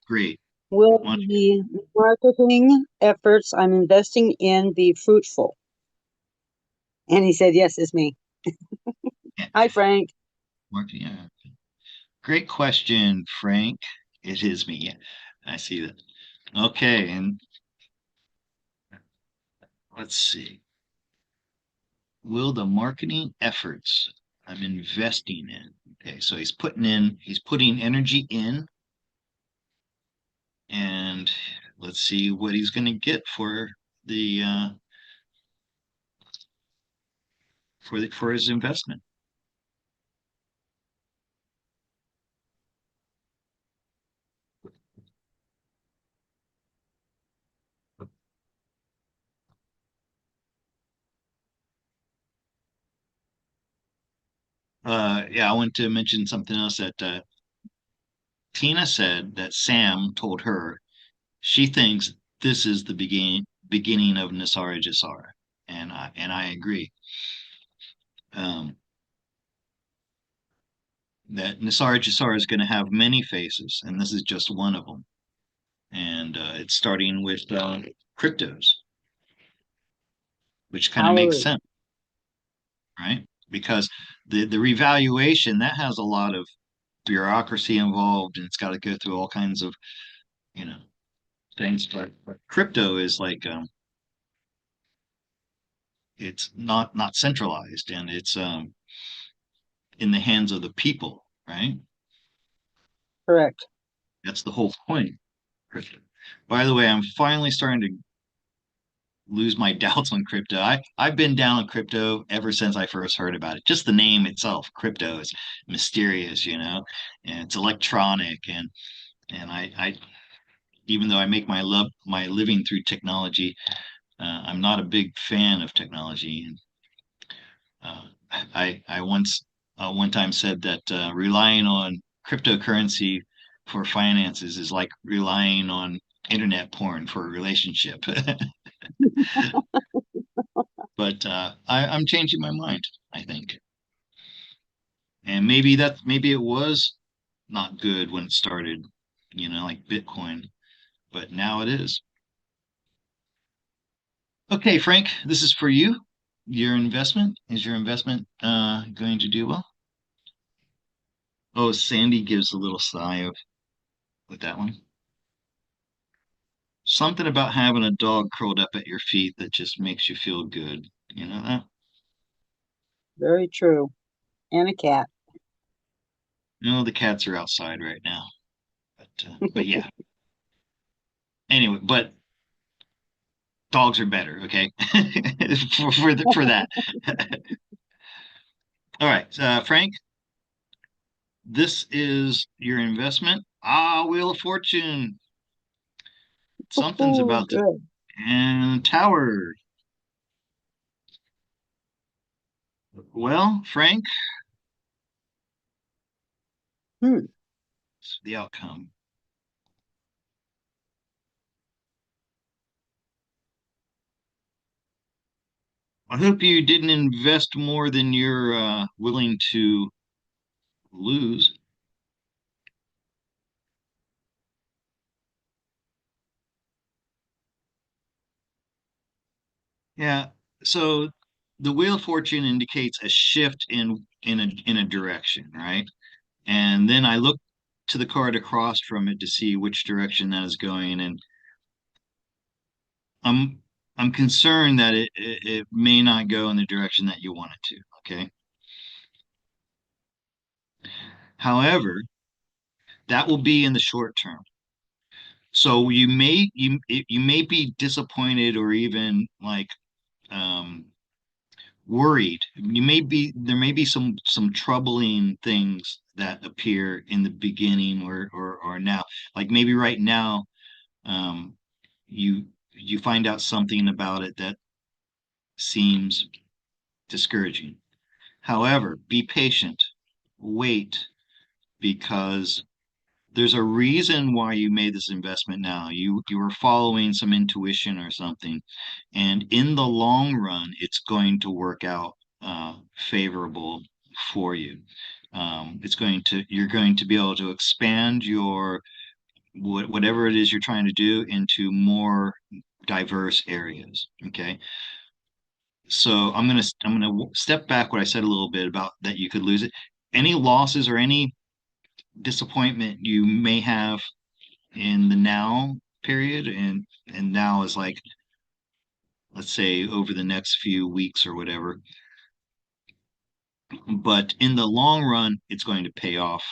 B: Great.
A: Will
B: Why
A: the marketing efforts I'm investing in be fruitful? And he said, yes, it's me. Hi, Frank.
B: yeah. Great question, Frank. It is me. Yeah, I see that. Okay, and let's see. Will the marketing efforts I'm investing in? Okay, so he's putting energy in, and let's see what he's going to get for his investment. Yeah, I want to mention something else that Tina said that Sam told her she thinks this is the beginning of Nasara Jasara, and I agree. Um, that Nasara Jasara is going to have many faces, and this is just one of them. And it's starting with cryptos, which kind of makes
A: Hallelujah.
B: sense, right? Because the revaluation that has a lot of bureaucracy involved, and it's got to go through all kinds of you know things. But crypto is like it's not centralized, and it's in the hands of the people, right?
A: Correct.
B: That's the whole point. Crypto. By the way, I'm finally starting to lose my doubts on crypto. I've been down on crypto ever since I first heard about it. Just the name itself, crypto, is mysterious, and it's electronic, and I even though I make my living through technology, I'm not a big fan of technology. And uh, I once one time said that relying on cryptocurrency for finances is like relying on internet porn for a relationship. But I'm changing my mind, I think. And maybe it was not good when it started, like Bitcoin, but now it is. Okay, Frank, this is for you. Your investment going to do well? Oh, Sandy gives a little sigh of with that one. Something about having a dog curled up at your feet that just makes you feel good. You know that?
A: Very true. And a cat.
B: The cats are outside right now. But yeah. Anyway, but dogs are better, okay? For that. All right, Frank, this is your investment. Ah, Wheel of Fortune. Something's
A: Oh,
B: about to
A: good.
B: and Tower. Well, Frank,
A: Hmm.
B: the outcome. I hope you didn't invest more than you're willing to lose. Yeah. So the Wheel of Fortune indicates a shift in a direction, right? And then I look to the card across from it to see which direction that is going, and I'm I'm concerned that it may not go in the direction that you want it to. Okay. However, that will be in the short term. So you may be disappointed or even like um worried. You may be there may be some troubling things that appear in the beginning or now. Like maybe right now, um, you find out something about it that seems discouraging. However, be patient. Wait, because there's a reason why you made this investment now. You were following some intuition or something, and in the long run, it's going to work out favorable for you. You're going to be able to expand your whatever it is you're trying to do into more diverse areas. Okay, so I'm gonna step back what I said a little bit about that you could lose it. Any losses or any disappointment you may have in the now period, and now is like, let's say, over the next few weeks or whatever, but in the long run it's going to pay off,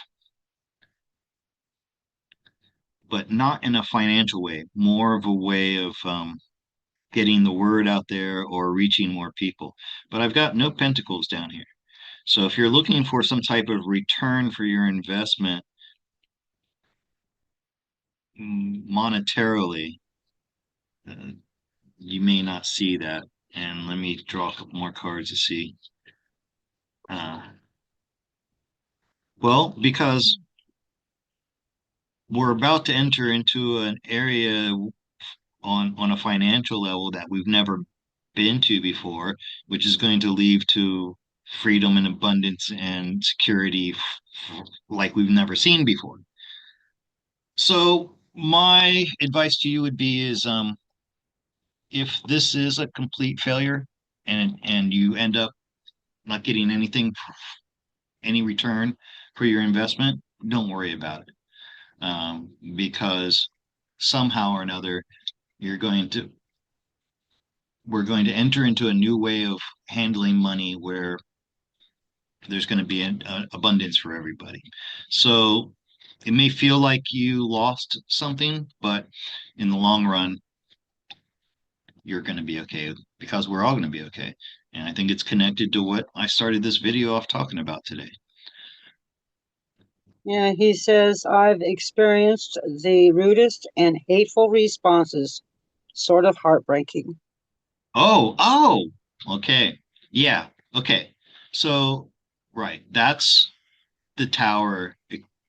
B: but not in a financial way, more of a way of getting the word out there or reaching more people. But I've got no pentacles down here, so if you're looking for some type of return for your investment, monetarily, uh, you may not see that. And let me draw a couple more cards to see. uh, well, because we're about to enter into an area on a financial level that we've never been to before, which is going to lead to freedom and abundance and security like we've never seen before. So my advice to you would be is if this is a complete failure and you end up not getting any return for your investment, don't worry about it. Because somehow or another you're going to we're going to enter into a new way of handling money where there's going to be an abundance for everybody. So it may feel like you lost something, but in the long run, you're going to be okay because we're all going to be okay. And I think it's connected to what I started this video off talking about today.
A: Yeah, he says, I've experienced the rudest and hateful responses. Sort of heartbreaking.
B: Oh, okay. Yeah, okay. So, right, that's the tower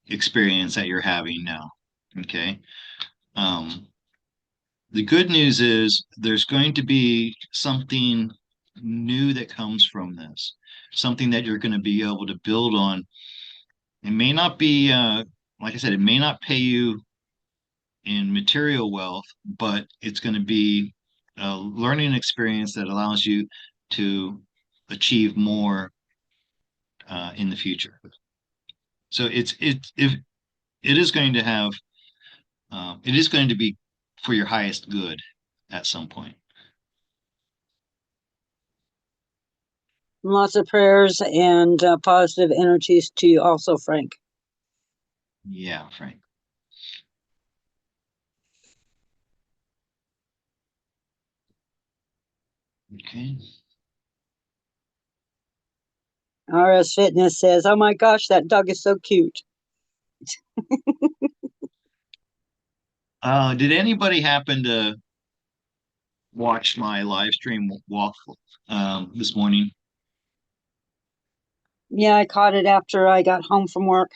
B: experience that you're having now. Okay. Um, the good news is there's going to be something new that comes from this, something that you're going to be able to build on. It may not be, like I said, it may not pay you in material wealth, but it's going to be a learning experience that allows you to achieve more in the future. So if it is going to have it is going to be for your highest good at some point.
A: Lots of prayers and positive energies to you also, Frank.
B: Yeah, Frank. Okay.
A: RS Fitness says, oh my gosh, that dog is so cute.
B: Did anybody happen to watch my live stream walk this morning?
A: Yeah, I caught it after I got home from work.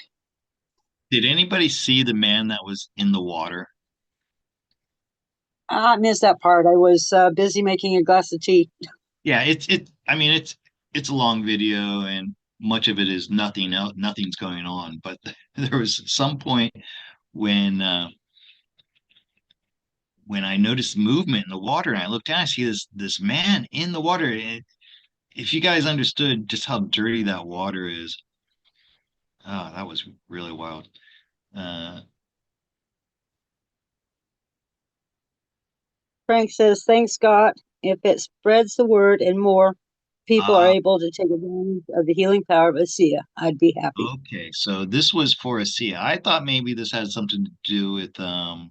B: Did anybody see the man that was in the water?
A: I missed that part. I was busy making a glass of tea.
B: Yeah, I mean it's a long video and much of it is nothing else, nothing's going on. But there was some point when when I noticed movement in the water and I looked down, I see this man in the water. And if you guys understood just how dirty that water is, oh, that was really wild. Uh,
A: Frank says, thanks, Scott. If it spreads the word and more people are
B: uh,
A: able to take advantage of the healing power of ASEA, I'd be happy.
B: okay, so this was for a C. I thought maybe this had something to do with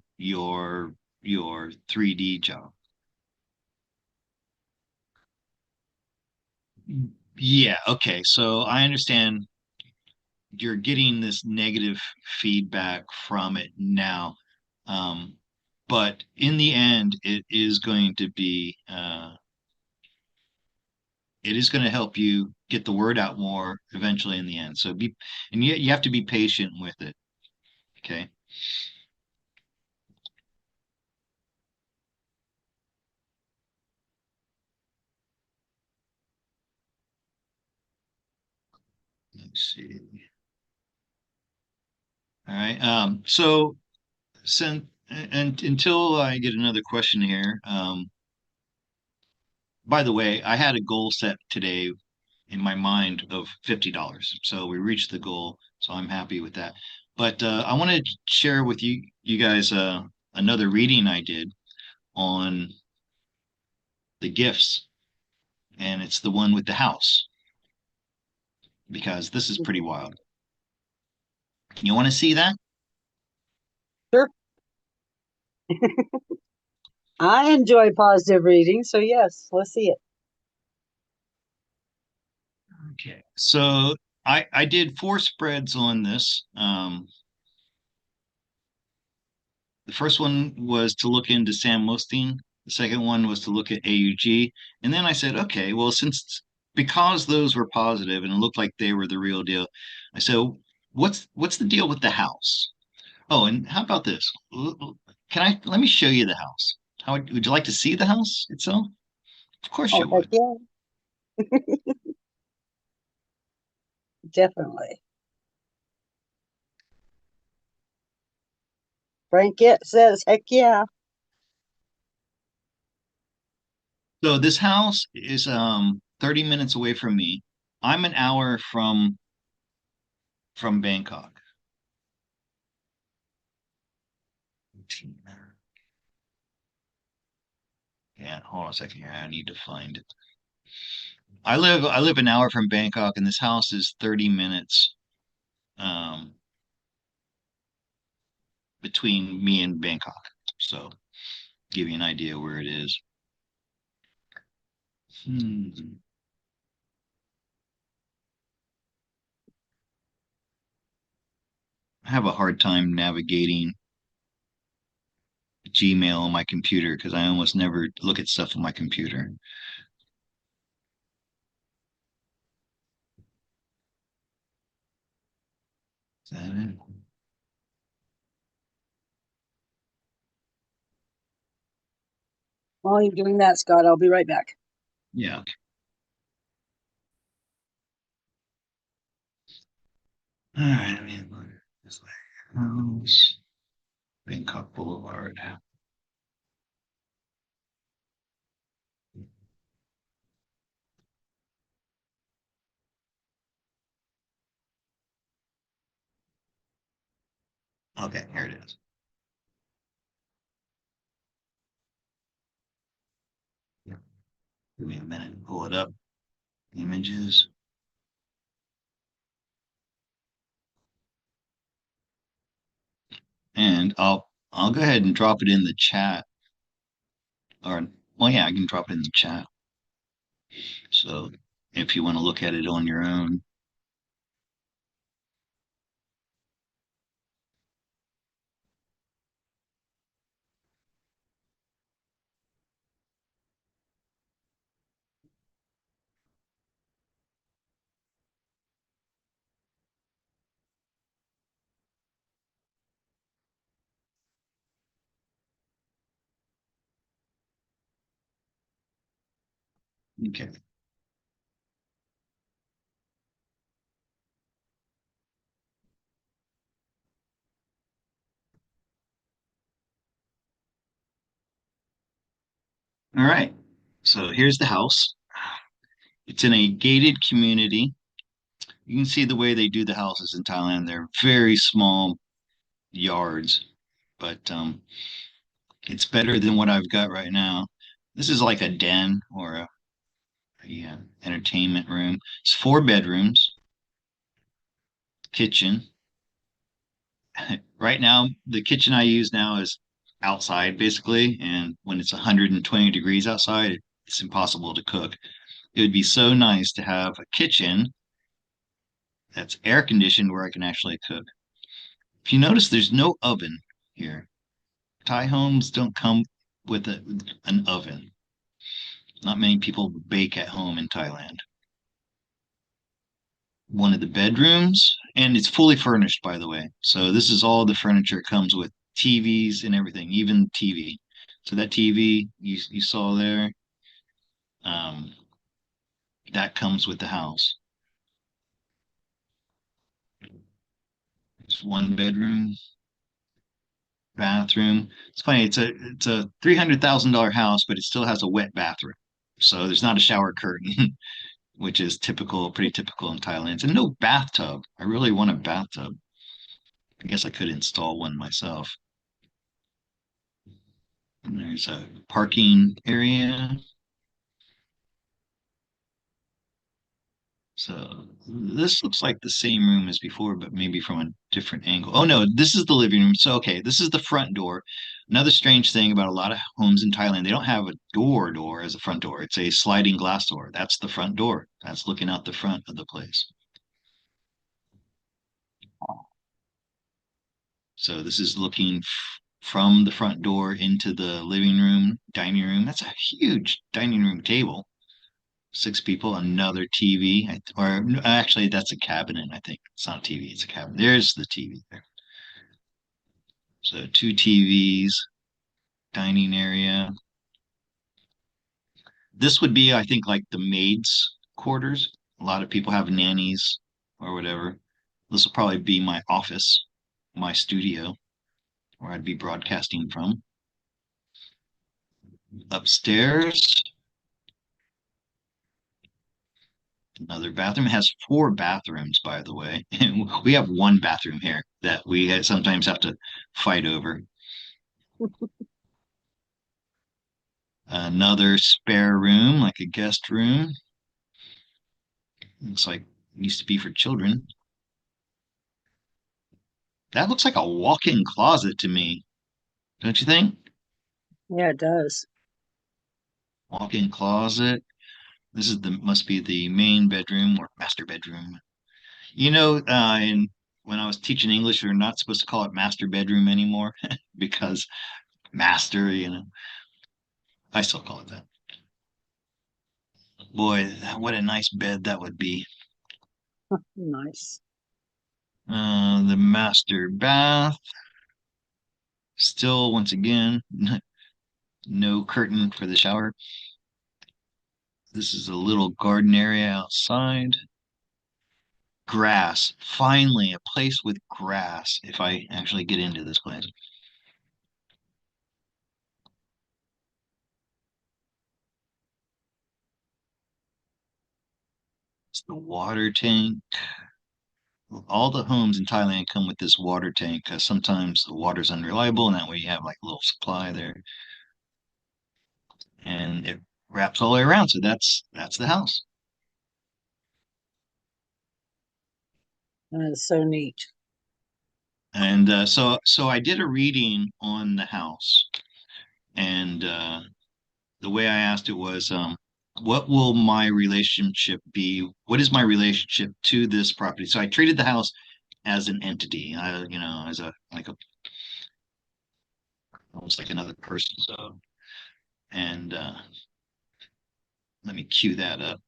B: your 3D job. Yeah, okay. So I understand you're getting this negative feedback from it now. Um, but in the end, it is going to help you get the word out more eventually in the end. So you have to be patient with it. Okay. Let's see. All right. So since and until I get another question here, by the way, I had a goal set today in my mind of $50. So we reached the goal. So I'm happy with that. But I want to share with you guys another reading I did on the gifts, and it's the one with the house because this is pretty wild. You want to see that?
A: Sure. I enjoy positive reading, so yes, let's see it.
B: Okay. So I did four spreads on this. The first one was to look into Sam Mosting. The second one was to look at AUG. And then I said, okay, well, because those were positive and it looked like they were the real deal, I said, what's the deal with the house? Oh, and how about this? Let me show you the house. Would you like to see the house itself? Of course
A: Oh,
B: you
A: heck
B: would.
A: yeah, definitely. Frank it says, heck yeah.
B: So this house is 30 minutes away from me. I'm an hour from Bangkok. Yeah, hold on a second here. I need to find it. I live an hour from Bangkok, and this house is 30 minutes um, between me and Bangkok. So give you an idea where it is. Hmm. I have a hard time navigating Gmail on my computer because I almost never look at stuff on my computer. Is that it?
A: While you're doing that, Scott, I'll be right back.
B: Yeah. Okay. All right. I mean, this way. House, Bangkok Boulevard. Okay, here it is. Yeah. Give me a minute. Pull it up. Images. And I'll go ahead and drop it in the chat. Or well, yeah, I can drop it in the chat. So if you want to look at it on your own. Okay. All right. So here's the house. It's in a gated community. You can see the way they do the houses in Thailand. They're very small yards, but it's better than what I've got right now. This is like a den or a entertainment room. It's 4 bedrooms, kitchen. Right now, the kitchen I use now is outside basically, and when it's 120 degrees outside, it's impossible to cook. It would be so nice to have a kitchen that's air conditioned where I can actually cook. If you notice, there's no oven here. Thai homes don't come with an oven. Not many people bake at home in Thailand. One of the bedrooms, and it's fully furnished, by the way. So this is all the furniture. It comes with TVs and everything, even TV. So that TV you saw there, um, that comes with the house. It's 1 bedroom, bathroom. It's funny. It's a $300,000 house, but it still has a wet bathroom. So there's not a shower curtain, which is typical, pretty typical in Thailand. And no bathtub. I really want a bathtub. I guess I could install one myself. And there's a parking area. So this looks like the same room as before, but maybe from a different angle. Oh no, this is the living room. So okay, this is the front door. Another strange thing about a lot of homes in Thailand, they don't have a door as a front door. It's a sliding glass door. That's the front door. That's looking out the front of the place. So this is looking from the front door into the living room, dining room. That's a huge dining room table. 6 people, another TV, or actually, that's a cabinet. I think it's not a TV; it's a cabinet. There's the TV there. So 2 TVs, dining area. This would be, I think, like the maids' quarters. A lot of people have nannies or whatever. This will probably be my office, my studio, where I'd be broadcasting from. Upstairs, another bathroom. It has 4 bathrooms, by the way. We have one bathroom here that we sometimes have to fight over. Another spare room, like a guest room. Looks like it used to be for children. That looks like a walk-in closet to me, don't you think?
A: Yeah, it does.
B: Walk-in closet. This is the must be the main bedroom or master bedroom. And when I was teaching English, we are not supposed to call it master bedroom anymore because master, I still call it that. Boy, what a nice bed that would be.
A: Nice.
B: The master bath. Still, once again, no curtain for the shower. This is a little garden area outside. Grass. Finally, a place with grass if I actually get into this place. It's the water tank. All the homes in Thailand come with this water tank because sometimes the water's unreliable, and that way you have like a little supply there. And it wraps all the way around. So that's the house.
A: That is so neat.
B: And so I did a reading on the house, and the way I asked it was, what will my relationship be? What is my relationship to this property? So I treated the house as an entity, as a like a almost like another person. So, and let me cue that up.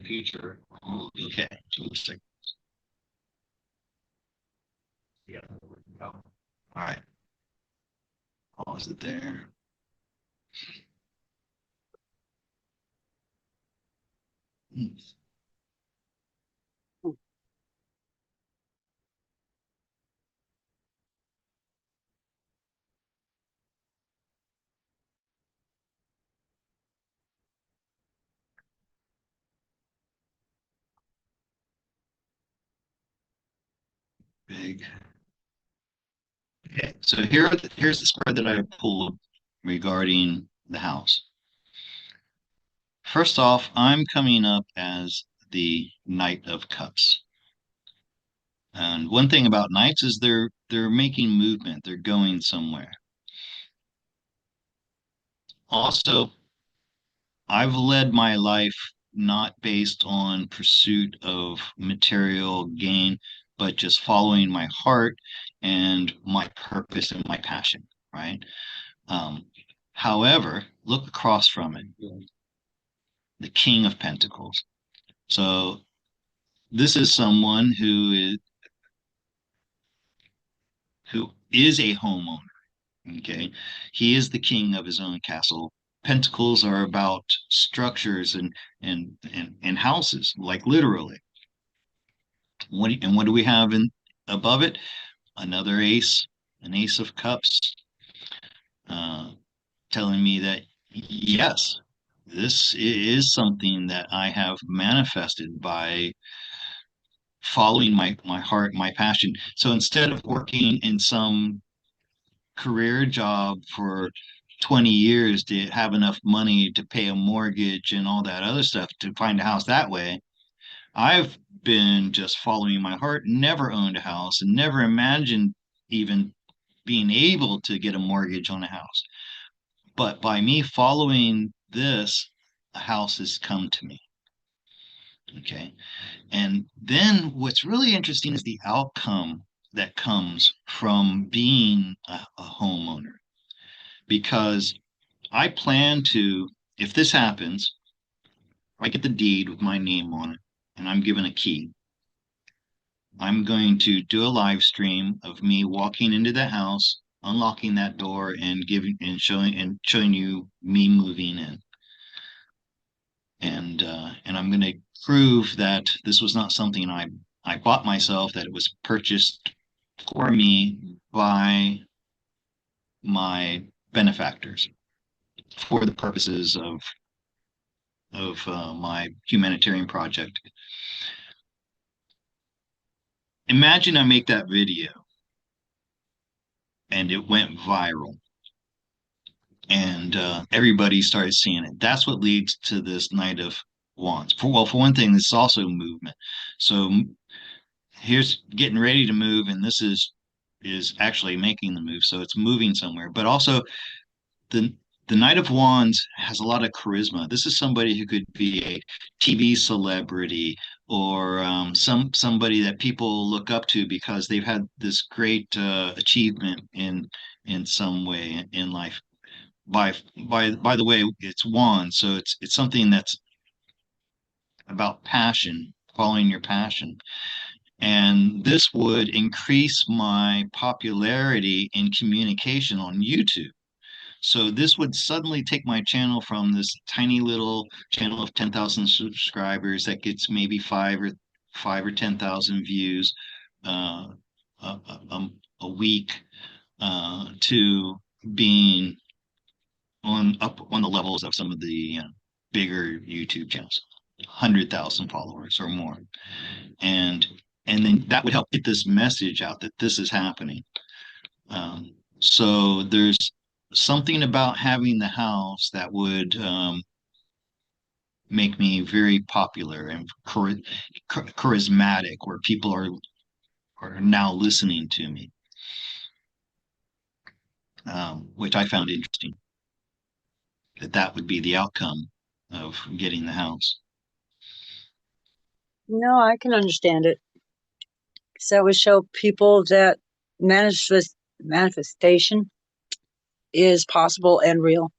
B: future. Oh, okay. 2 seconds. Yeah. All right. Pause it there. Big. Okay, so here's the spread that I pulled regarding the house. First off, I'm coming up as the Knight of Cups. And one thing about knights is they're making movement, they're going somewhere. Also, I've led my life not based on pursuit of material gain, but just following my heart and my purpose and my passion, right? Um, However, look across from it, the King of Pentacles. So this is someone who is a homeowner. Okay, he is the king of his own castle. Pentacles are about structures and houses, like literally. What do we have in above it? Another ace, an ace of cups, uh, telling me that yes, this is something that I have manifested by following my heart, my passion. So instead of working in some career job for 20 years to have enough money to pay a mortgage and all that other stuff to find a house that way, I've been just following my heart, never owned a house and never imagined even being able to get a mortgage on a house. But by me following this, a house has come to me. Okay. And then what's really interesting is the outcome that comes from being a homeowner. Because I plan to, if this happens, I get the deed with my name on it and I'm given a key. I'm going to do a live stream of me walking into the house, unlocking that door and giving and showing you me moving in. And I'm going to prove that this was not something I bought myself, that it was purchased for me by my benefactors for the purposes of my humanitarian project. Imagine I make that video and it went viral and everybody started seeing it. That's what leads to this Knight of Wands. For one thing, it's also movement. So here's getting ready to move, and this is actually making the move. So it's moving somewhere. But also the the Knight of Wands has a lot of charisma. This is somebody who could be a TV celebrity or somebody that people look up to because they've had this great achievement in some way in life. By the way, it's Wands, so it's something that's about passion, following your passion. And this would increase my popularity in communication on YouTube. So this would suddenly take my channel from this tiny little channel of 10,000 subscribers that gets maybe five or 10,000 views uh, a week to being up on the levels of some of the bigger YouTube channels, 100,000 followers or more, and and then that would help get this message out that this is happening. So there's something about having the house that would make me very popular and charismatic, where people are now listening to me, which I found interesting. That would be the outcome of getting the house.
A: No, I can understand it. So that would show people that manifestation is possible and real.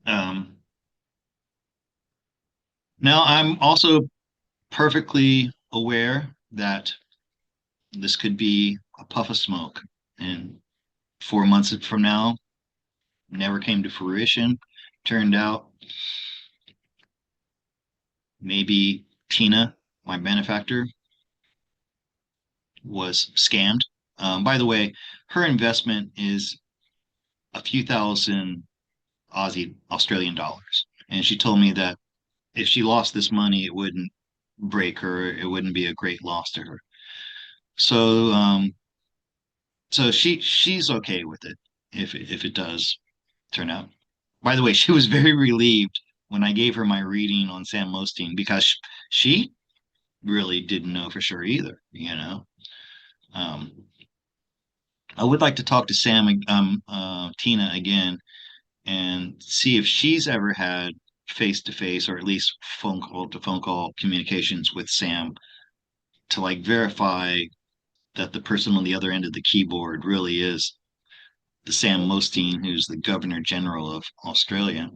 B: Um, Now, I'm also perfectly aware that this could be a puff of smoke, and 4 months from now, never came to fruition. Turned out maybe Tina, my benefactor, was scammed. By the way, her investment is a few thousand Aussie Australian dollars, and she told me that if she lost this money, it wouldn't break her. It wouldn't be a great loss to her. So, she's okay with it if it does turn out. By the way, she was very relieved when I gave her my reading on Sam Osteen because she really didn't know for sure either. Um, I would like to talk to Tina again and see if she's ever had face to face or at least phone call to phone call communications with Sam to like verify that the person on the other end of the keyboard really is the Sam Mosteen, who's the Governor General of Australia.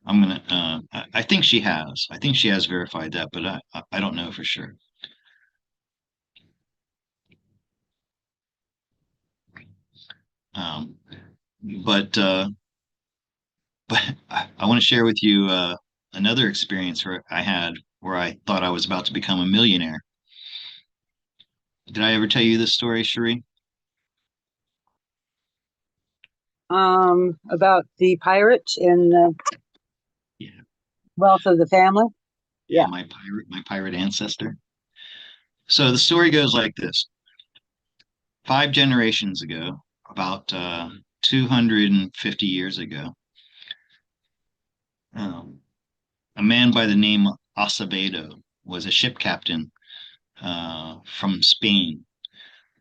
B: I think she has. I think she has verified that, but I don't know for sure. Um, but but I want to share with you another experience where I had where I thought I was about to become a millionaire. Did I ever tell you this story, Cherie?
A: About the pirate and the
B: Yeah,
A: wealth of the family.
B: yeah,
A: Yeah.
B: my pirate ancestor. So the story goes like this: 5 generations ago, about 250 years ago, um, a man by the name of Acevedo was a ship captain from Spain.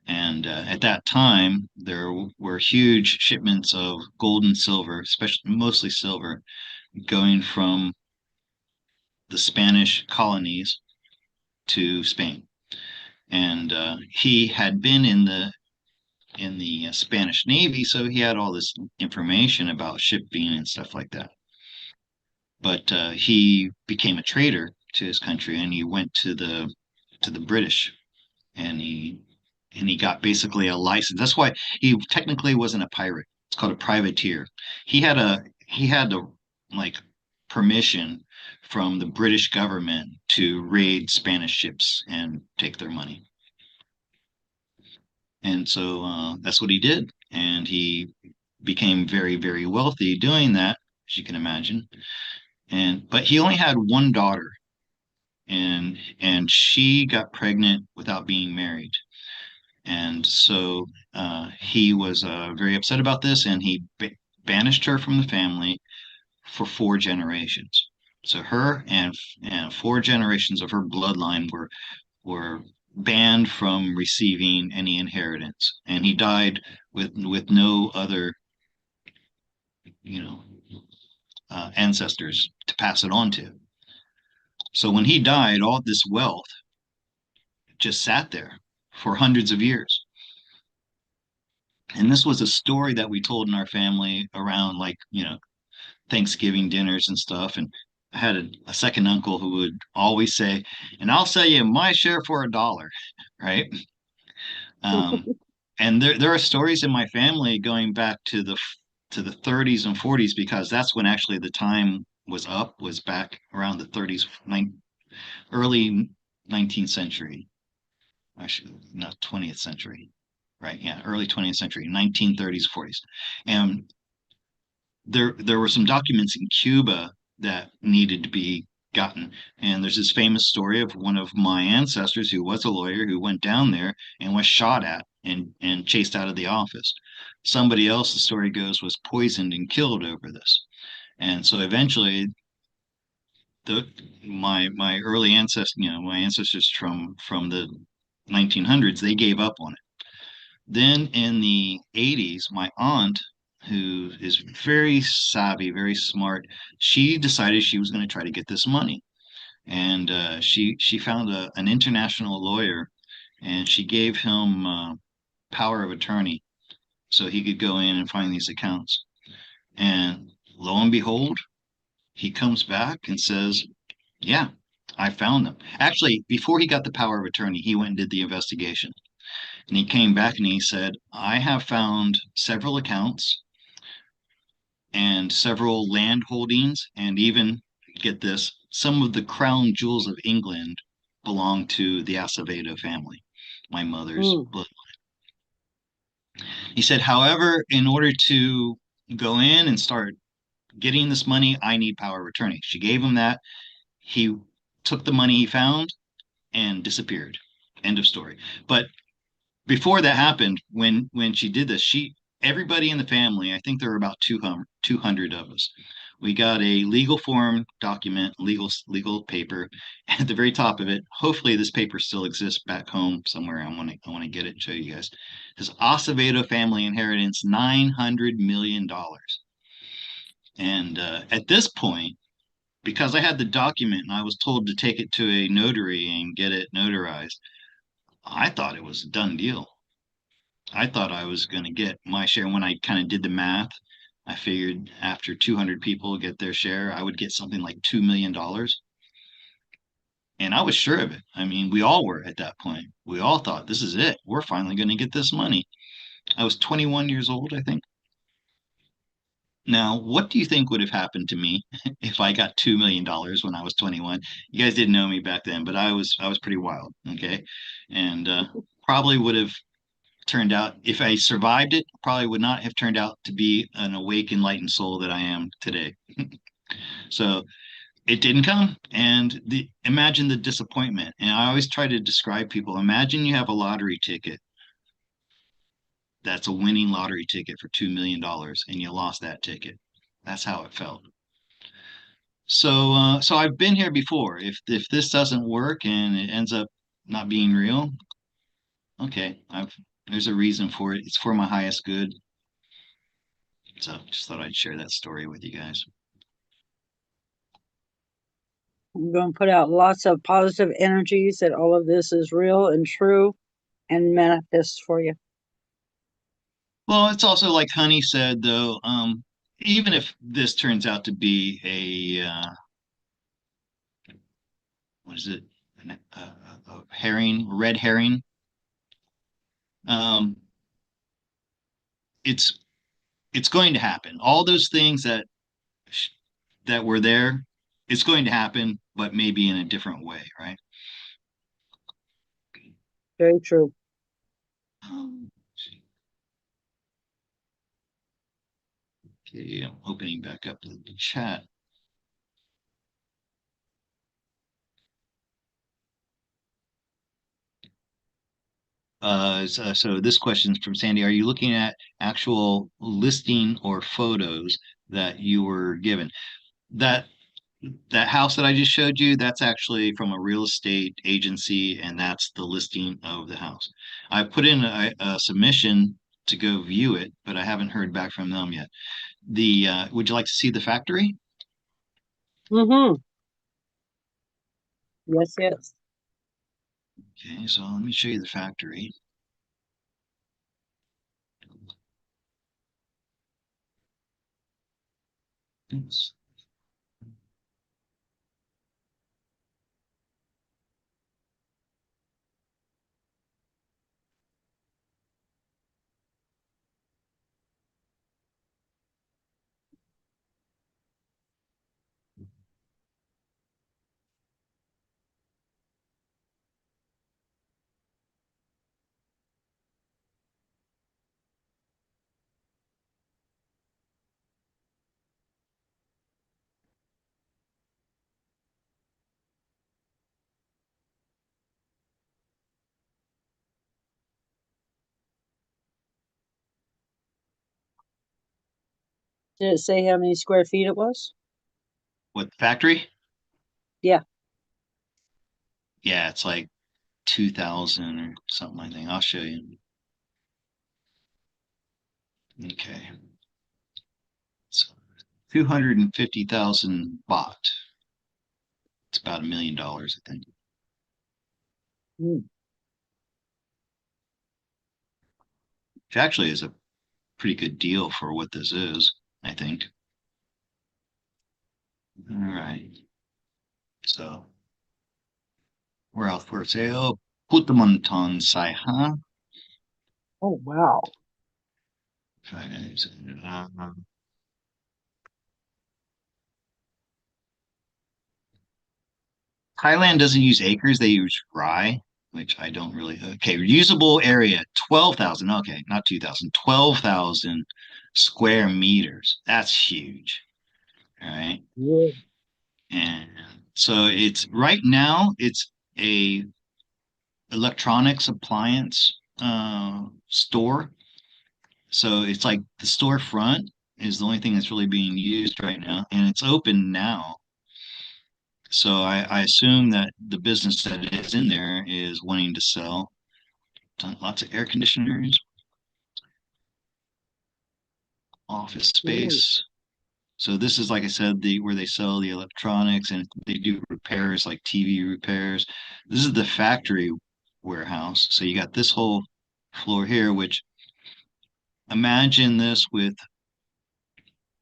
B: And at that time, there were huge shipments of gold and silver, especially mostly silver, going from the Spanish colonies to Spain. And he had been in the Spanish Navy, so he had all this information about shipping and stuff like that. But he became a traitor to his country, and he went to the British, and he got basically a license. That's why he technically wasn't a pirate. It's called a privateer. He had a like permission from the British government to raid Spanish ships and take their money. And so that's what he did. And he became very, very wealthy doing that, as you can imagine. And but he only had one daughter, and she got pregnant without being married. And so he was very upset about this, and he banished her from the family for 4 generations. So her and 4 generations of her bloodline were banned from receiving any inheritance, and he died with no other, you know, ancestors to pass it on to. So when he died, all this wealth just sat there for hundreds of years. And this was a story that we told in our family around, like, Thanksgiving dinners and stuff. And I had a second uncle who would always say, "And I'll sell you my share for $1," right? Um, and there are stories in my family going back to the 30s and 40s because that's when actually the time was back around the 30s, early 19th century, actually not 20th century, right? Yeah, early 20th century, 1930s, 40s. And there were some documents in Cuba that needed to be gotten. And there's this famous story of one of my ancestors who was a lawyer who went down there and was shot at and chased out of the office. Somebody else, the story goes, was poisoned and killed over this. And so eventually the my early ancestors, my ancestors from the 1900s, they gave up on it. Then in the 80s, my aunt, who is very savvy, very smart, she decided she was going to try to get this money. And she found an international lawyer, and she gave him power of attorney so he could go in and find these accounts. And lo and behold, he comes back and says, yeah, I found them. Actually, before he got the power of attorney, he went and did the investigation. And he came back and he said, I have found several accounts and several land holdings, and even, get this, some of the crown jewels of England belong to the Acevedo family, my mother's
A: Mm.
B: blood. He said, however, in order to go in and start getting this money, I need power of attorney. She gave him that. He took the money he found and disappeared. End of story. But before that happened, when she did this, she everybody in the family, I think there were about 200 of us. We got a legal form document, legal paper. At the very top of it, hopefully this paper still exists back home somewhere. I want to get it and show you guys. It says Acevedo family inheritance $900 million. And at this point, because I had the document and I was told to take it to a notary and get it notarized, I thought it was a done deal. I thought I was going to get my share. When I kind of did the math, I figured after 200 people get their share, I would get something like $2 million. And I was sure of it. I mean, we all were at that point. We all thought, this is it. We're finally going to get this money. I was 21 years old, I think. Now, what do you think would have happened to me if I got $2 million when I was 21? You guys didn't know me back then, but I was pretty wild, okay? And probably would have turned out, if I survived it, probably would not have turned out to be an awake, enlightened soul that I am today. So it didn't come. And imagine the disappointment. And I always try to describe people, imagine you have a lottery ticket that's a winning lottery ticket for $2 million and you lost that ticket. That's how it felt. So I've been here before. If this doesn't work and it ends up not being real, okay, I've there's a reason for it. It's for my highest good. So just thought I'd share that story with you guys.
A: I'm going to put out lots of positive energies that all of this is real and true and manifest for you.
B: Well, it's also like Honey said, though, even if this turns out to be what is it, a herring, red herring, um, it's it's going to happen. All those things that were there, it's going to happen, but maybe in a different way, right?
A: Very true.
B: Okay, I'm opening back up the chat. So this question is from Sandy. Are you looking at actual listing or photos that you were given? That that house that I just showed you, that's actually from a real estate agency, and that's the listing of the house. I put in a submission to go view it, but I haven't heard back from them yet. Would you like to see the factory?
A: Mm-hmm. Yes, yes.
B: Okay, so let me show you the factory. Oops.
A: Did it say how many square feet it was?
B: What factory?
A: Yeah.
B: Yeah, it's like 2,000 or something like that. I'll show you. Okay. So 250,000 baht. It's about $1 million, I think.
A: Mm.
B: Which actually is a pretty good deal for what this is, I think. All right. So where else? Where say, oh, Putamonton Sai, huh?
A: Oh, wow.
B: Uh, Thailand doesn't use acres, they use rye, which I don't really. Okay, usable area 12,000. Okay, not 2,000, 12,000 square meters. That's huge. All right.
A: Yeah.
B: And so it's right now, it's a electronics appliance store. So it's like the storefront is the only thing that's really being used right now, and it's open now. So I assume that the business that is in there is wanting to sell lots of air conditioners, office
A: Ooh.
B: space. So this is like I said, the where they sell the electronics and they do repairs like TV repairs. This is the factory warehouse. So you got this whole floor here, which imagine this with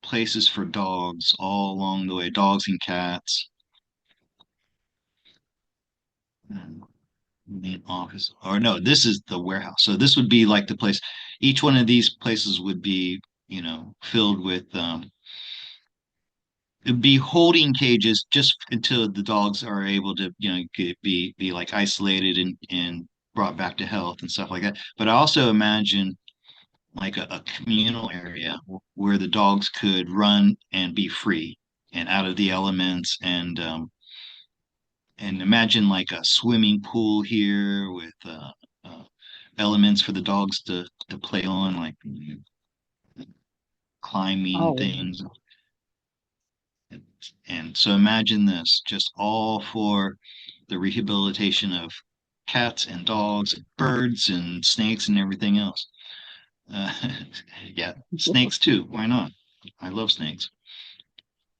B: places for dogs all along the way, dogs and cats. And main office, or no, this is the warehouse. So this would be like the place. Each one of these places would be, filled with it'd be holding cages just until the dogs are able to, be like isolated and brought back to health and stuff like that. But I also imagine like a communal area where the dogs could run and be free and out of the elements and imagine like a swimming pool here with elements for the dogs to play on, like climbing
A: Oh,
B: things. And so imagine this, just all for the rehabilitation of cats and dogs, and birds and snakes and everything else. Uh, yeah, snakes too. Why not? I love snakes.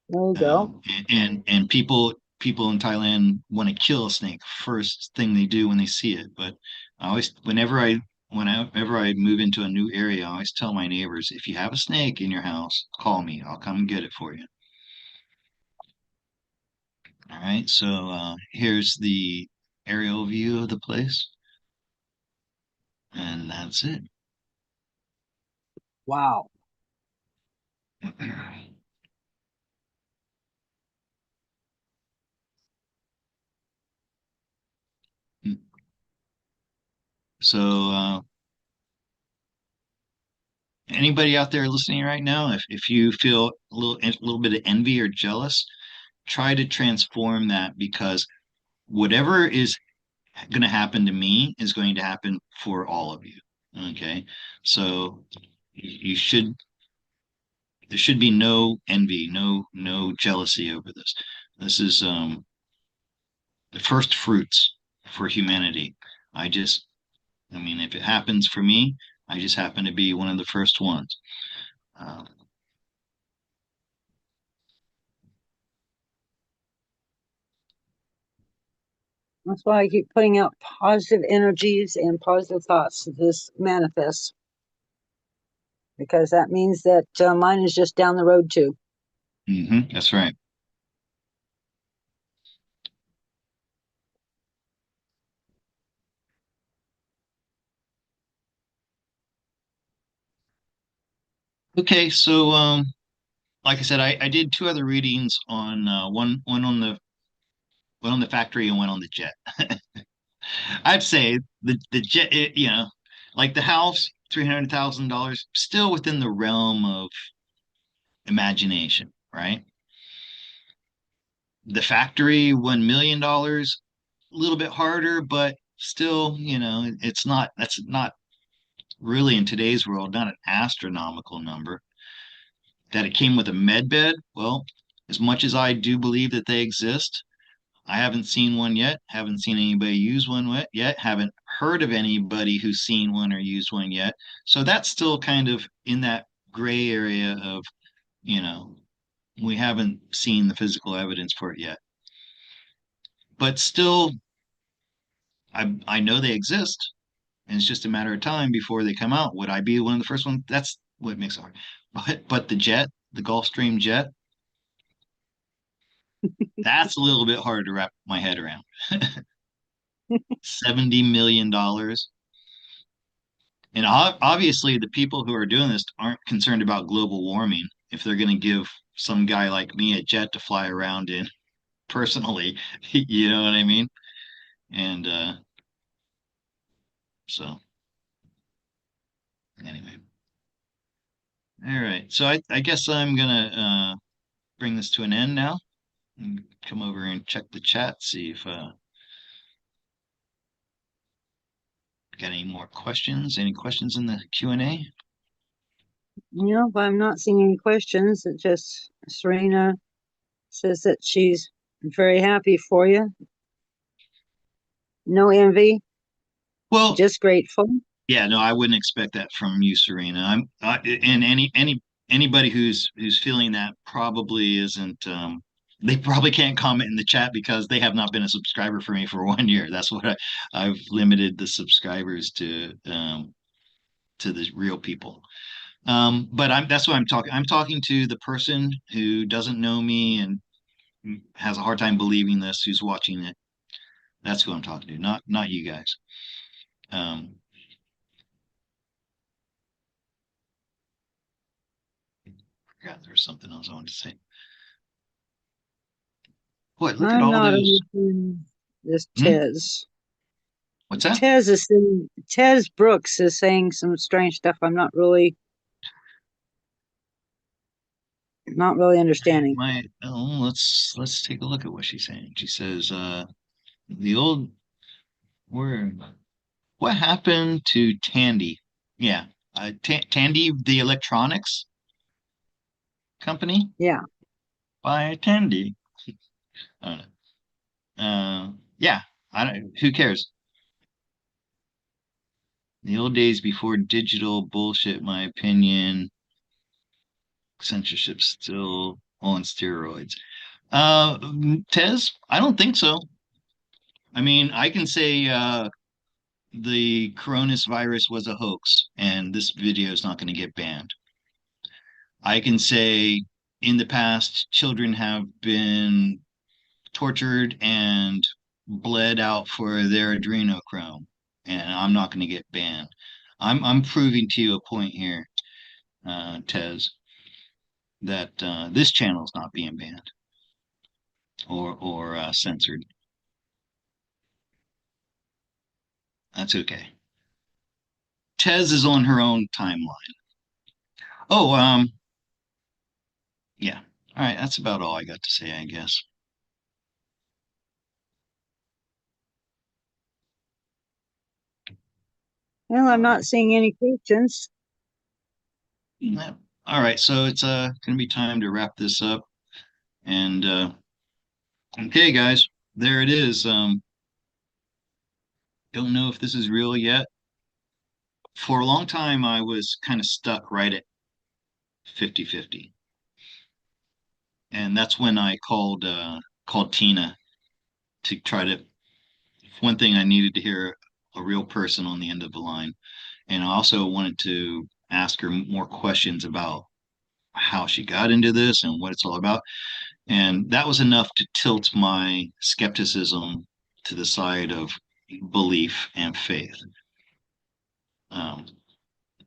A: there you go.
B: And people in Thailand want to kill a snake first thing they do when they see it. But I always, whenever I move into a new area, I always tell my neighbors, if you have a snake in your house, call me. I'll come and get it for you. All right. So here's the aerial view of the place, and that's it.
A: Wow.
B: So anybody out there listening right now, if you feel a little bit of envy or jealous, try to transform that because whatever is going to happen to me is going to happen for all of you. Okay. So you should, there should be no envy, no jealousy over this. This is the first fruits for humanity. I just, I mean, if it happens for me, I just happen to be one of the first ones. Um,
A: That's why I keep putting out positive energies and positive thoughts to this manifest, because that means that mine is just down the road too.
B: that's right. Okay, so like I said, I did two other readings on one on the factory and one on the jet. I'd say the jet, like the house, $300,000, still within the realm of imagination, right? The factory, $1 million, a little bit harder, but still, it's not. That's not really in today's world, not an astronomical number. That it came with a med bed, well, as much as I do believe that they exist, I haven't seen one yet. Haven't seen anybody use one yet. Haven't heard of anybody who's seen one or used one yet. So that's still kind of in that gray area of, you know, we haven't seen the physical evidence for it yet. But still, I know they exist, and it's just a matter of time before they come out. Would I be one of the first ones? That's what makes it hard. But the jet, the Gulfstream jet, That's a little bit hard to wrap my head around. $70 million. And obviously, the people who are doing this aren't concerned about global warming if they're going to give some guy like me a jet to fly around in personally. You know what I mean? And so, anyway. All right. So I guess I'm going to bring this to an end now and come over and check the chat, see if got any more questions. Any questions in the Q&A?
A: Nope, I'm not seeing any questions. It just Serena says that she's very happy for you. No envy,
B: Well,
A: just grateful.
B: yeah, no, I wouldn't expect that from you, Serena. And anybody who's feeling that probably isn't. They probably can't comment in the chat because they have not been a subscriber for me for 1 year. That's what I've limited the subscribers to the real people. But that's what I'm talking. I'm talking to the person who doesn't know me and has a hard time believing this, who's watching it. That's who I'm talking to, not you guys. Um, forgot there was something else I wanted to say. Boy, look at
A: I'm
B: all
A: not
B: those.
A: understanding this
B: Hmm?
A: Tez.
B: What's that?
A: Tez Brooks is saying some strange stuff. I'm not really understanding.
B: Let's take a look at what she's saying. She says, the old word. What happened to Tandy? Yeah, Tandy, the electronics company
A: Yeah.
B: by Tandy. I don't know. Yeah, I don't. Who cares? The old days before digital bullshit, my opinion, censorship still on steroids. Uh, Tez, I don't think so. I mean, I can say the coronavirus was a hoax and this video is not going to get banned. I can say in the past, children have been tortured and bled out for their adrenochrome, and I'm not going to get banned. I'm proving to you a point here, Tez, that this channel is not being banned or censored. That's okay. Tez is on her own timeline. Oh, yeah. All right, that's about all I got to say, I guess.
A: Well,
B: All
A: I'm
B: right.
A: not seeing any questions.
B: Yeah. All right, so it's gonna be time to wrap this up. And okay, guys, there it is. Don't know if this is real yet. For a long time, I was kind of stuck right at 50-50. And that's when I called Tina to try to one thing I needed to hear a real person on the end of the line. And I also wanted to ask her more questions about how she got into this and what it's all about. And that was enough to tilt my skepticism to the side of belief and faith. Um,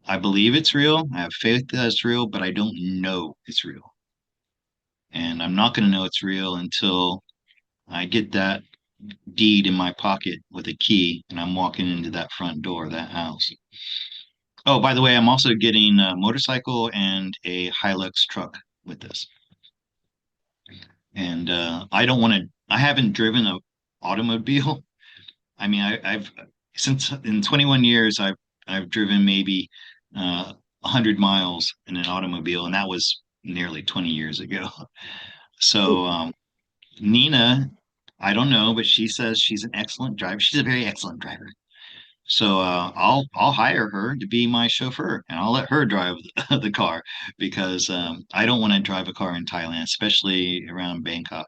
B: I believe it's real. I have faith that it's real, but I don't know it's real. And I'm not going to know it's real until I get that deed in my pocket with a key and I'm walking into that front door of that house. Oh, by the way, I'm also getting a motorcycle and a Hilux truck with this. And I don't want to, I haven't driven a automobile. I mean, I've since in 21 years, I've driven maybe 100 miles in an automobile, and that was nearly 20 years ago. So Nina, I don't know, but she says she's an excellent driver. She's a very excellent driver. So I'll hire her to be my chauffeur, and I'll let her drive the car because I don't want to drive a car in Thailand, especially around Bangkok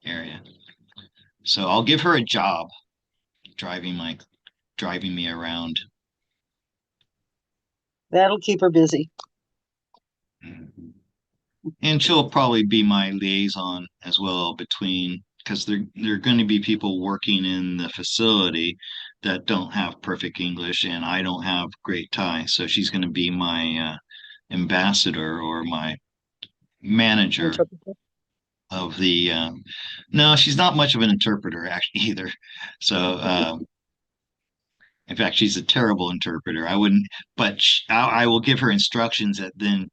B: area. So I'll give her a job driving my driving me around.
A: That'll keep her busy.
B: Mhm. And she'll probably be my liaison as well between because there are going to be people working in the facility that don't have perfect English, and I don't have great Thai, so she's going to be my ambassador or my manager
A: Interpreter.
B: of the. No, she's not much of an interpreter actually either. So in fact, she's a terrible interpreter. I wouldn't, but I will give her instructions that then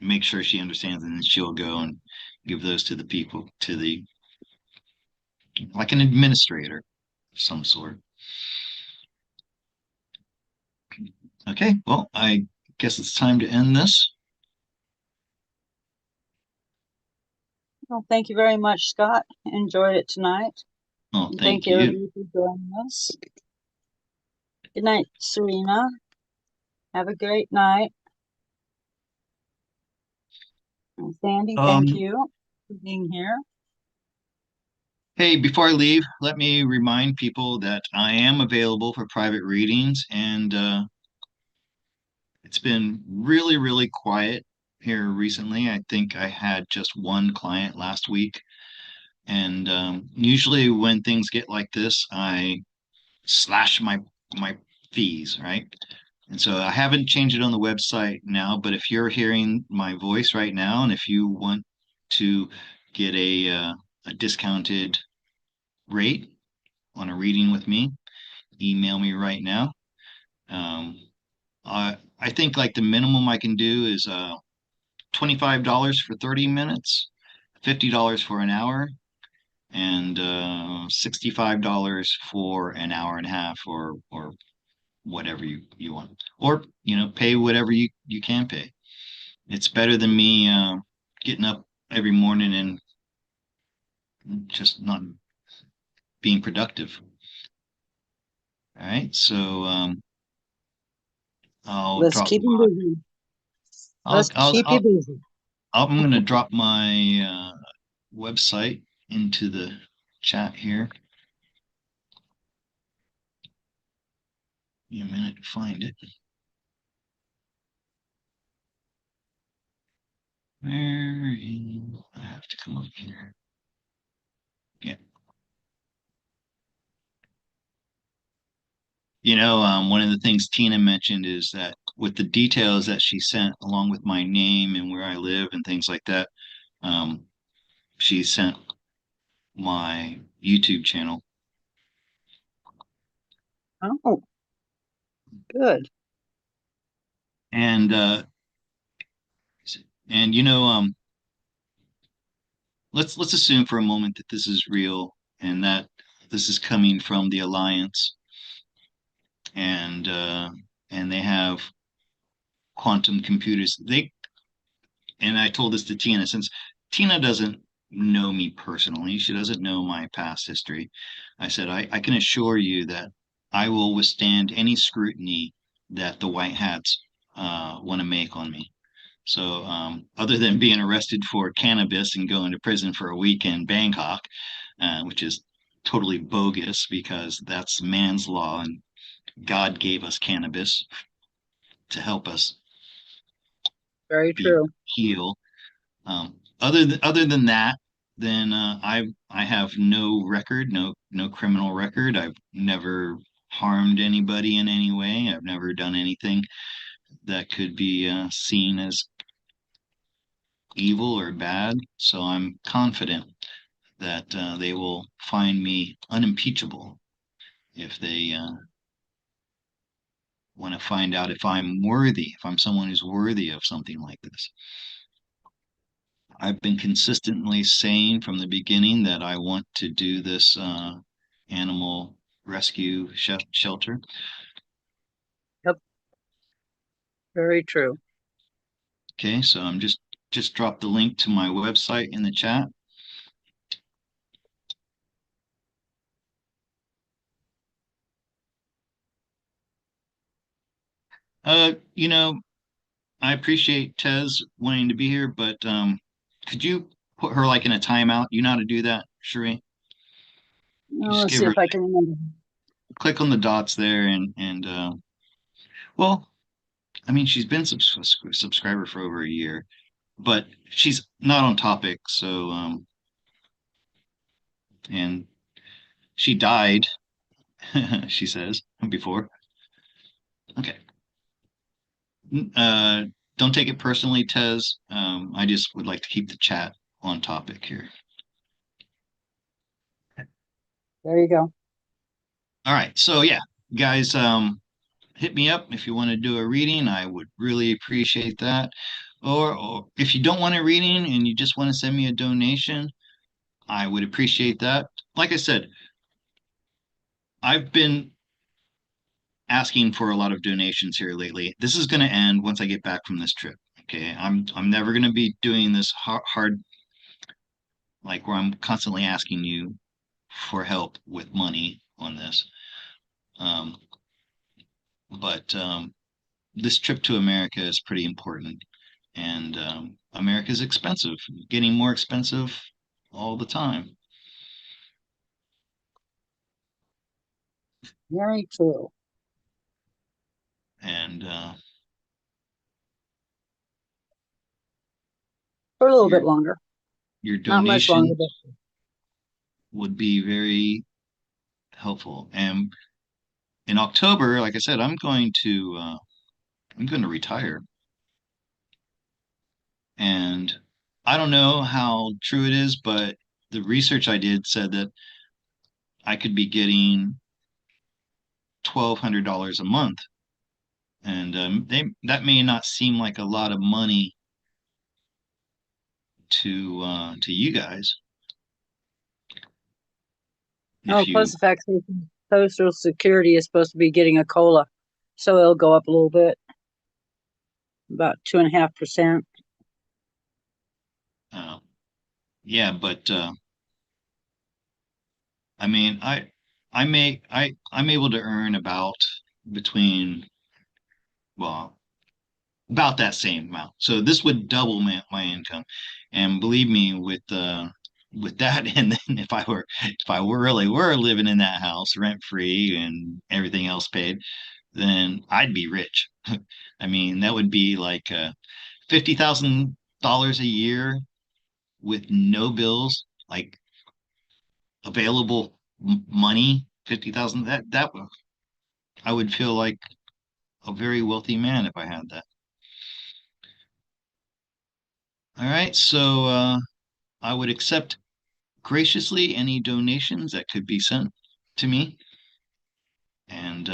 B: make sure she understands, and then she'll go and give those to the people, to the like an administrator of some sort. Okay, well, I guess it's time to end this.
A: Well, thank you very much, Scott. Enjoyed it tonight.
B: Oh,
A: And thank
B: thank
A: you,
B: you.
A: everybody, for joining us. Good night, Serena. Have a great night. And Sandy, thank
B: Um,
A: you for being here.
B: hey, before I leave, let me remind people that I am available for private readings, and it's been really, really quiet here recently. I think I had just one client last week, and usually when things get like this, I slash my fees, right? And so I haven't changed it on the website now, but if you're hearing my voice right now, and if you want to get a discounted rate on a reading with me, email me right now. Um, I think like the minimum I can do is $25 for 30 minutes, $50 for an hour, and $65 for an hour and a half, or whatever you want, or pay whatever you can pay. It's better than me getting up every morning and just not being productive. All right, so I'll
A: Let's
B: drop
A: keep him
B: my
A: busy.
B: I'll
A: Let's
B: I'll,
A: keep you
B: I'll
A: busy.
B: I'm gonna drop my website into the chat here. Give me a minute to find it. I have to come up here. Yeah. One of the things Tina mentioned is that with the details that she sent, along with my name and where I live and things like that, um, she sent my YouTube channel.
A: Oh, good.
B: And let's assume for a moment that this is real and that this is coming from the Alliance, and they have quantum computers. And I told this to Tina, since Tina doesn't know me personally, she doesn't know my past history. I said, I can assure you that I will withstand any scrutiny that the white hats want to make on me. So, other than being arrested for cannabis and going to prison for a week in Bangkok, which is totally bogus because that's man's law, and God gave us cannabis to help us
A: Very
B: be
A: true.
B: healed. Other than that, then I have no record, no criminal record. I've never harmed anybody in any way. I've never done anything that could be seen as evil or bad. So I'm confident that they will find me unimpeachable if they want to find out if I'm worthy, if I'm someone who's worthy of something like this. I've been consistently saying from the beginning that I want to do this animal rescue shelter.
A: Yep, very true.
B: Okay, so I'm just dropped the link to my website in the chat. Uh, you know, I appreciate Tez wanting to be here, but could you put her like in a timeout? You know how to do that, Sheree? You
A: Now,
B: just
A: let's
B: give
A: see
B: her,
A: if I can remember.
B: click on the dots there, and well, I mean, she's been subscriber for over a year. but she's not on topic. So, and she died, she says before. Okay. Uh, don't take it personally, Tez. I just would like to keep the chat on topic here.
A: There you go.
B: All right. So yeah, guys, hit me up if you want to do a reading. I would really appreciate that. Or if you don't want a reading and you just want to send me a donation, I would appreciate that. Like I said, I've been asking for a lot of donations here lately. This is going to end once I get back from this trip. Okay, I'm never going to be doing this hard like where I'm constantly asking you for help with money on this. Um, but this trip to America is pretty important, and America is expensive, getting more expensive all the time.
A: Very true.
B: And
A: For a little
B: your
A: bit longer.
B: your
A: Not much longer,
B: donation
A: but
B: would be very helpful. And in October, like I said, I'm going to retire, and I don't know how true it is, but the research I did said that I could be getting $1,200 a month, and that may not seem like a lot of money to you guys
A: oh,
B: if
A: plus
B: you
A: the fact that Social Security is supposed to be getting a COLA, so it'll go up a little bit, about 2.5%.
B: uh, yeah, but I mean I'm able to earn about between well about that same amount. So this would double my income. And believe me, with that, and then if I were really were living in that house rent free and everything else paid, then I'd be rich. I mean, that would be like $50,000 a year with no bills, like available money, 50,000. I would feel like a very wealthy man if I had that. All right, so I would accept graciously any donations that could be sent to me. And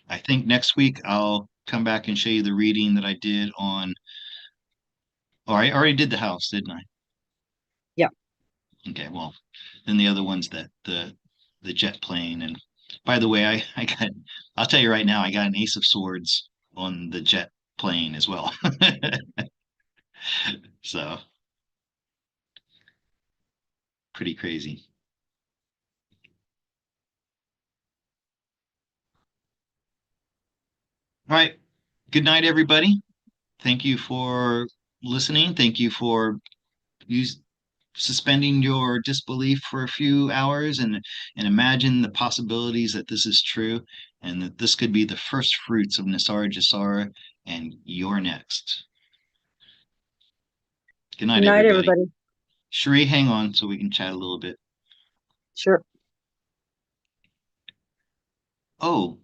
B: I think next week I'll come back and show you the reading that I did on. Oh, I already did the house, didn't I?
A: Yeah.
B: Okay, well, then the other ones that the jet plane. And by the way, I got I'll tell you right now, I got an ace of swords on the jet plane as well. So pretty crazy. All right. Good night, everybody. Thank you for listening. Thank you for use suspending your disbelief for a few hours and imagine the possibilities that this is true and that this could be the first fruits of Nisara Jasara and you're next. Good
A: Good
B: night,
A: night,
B: everybody.
A: everybody.
B: Sheree, hang on so we can chat a little bit.
A: Sure.
B: Oh,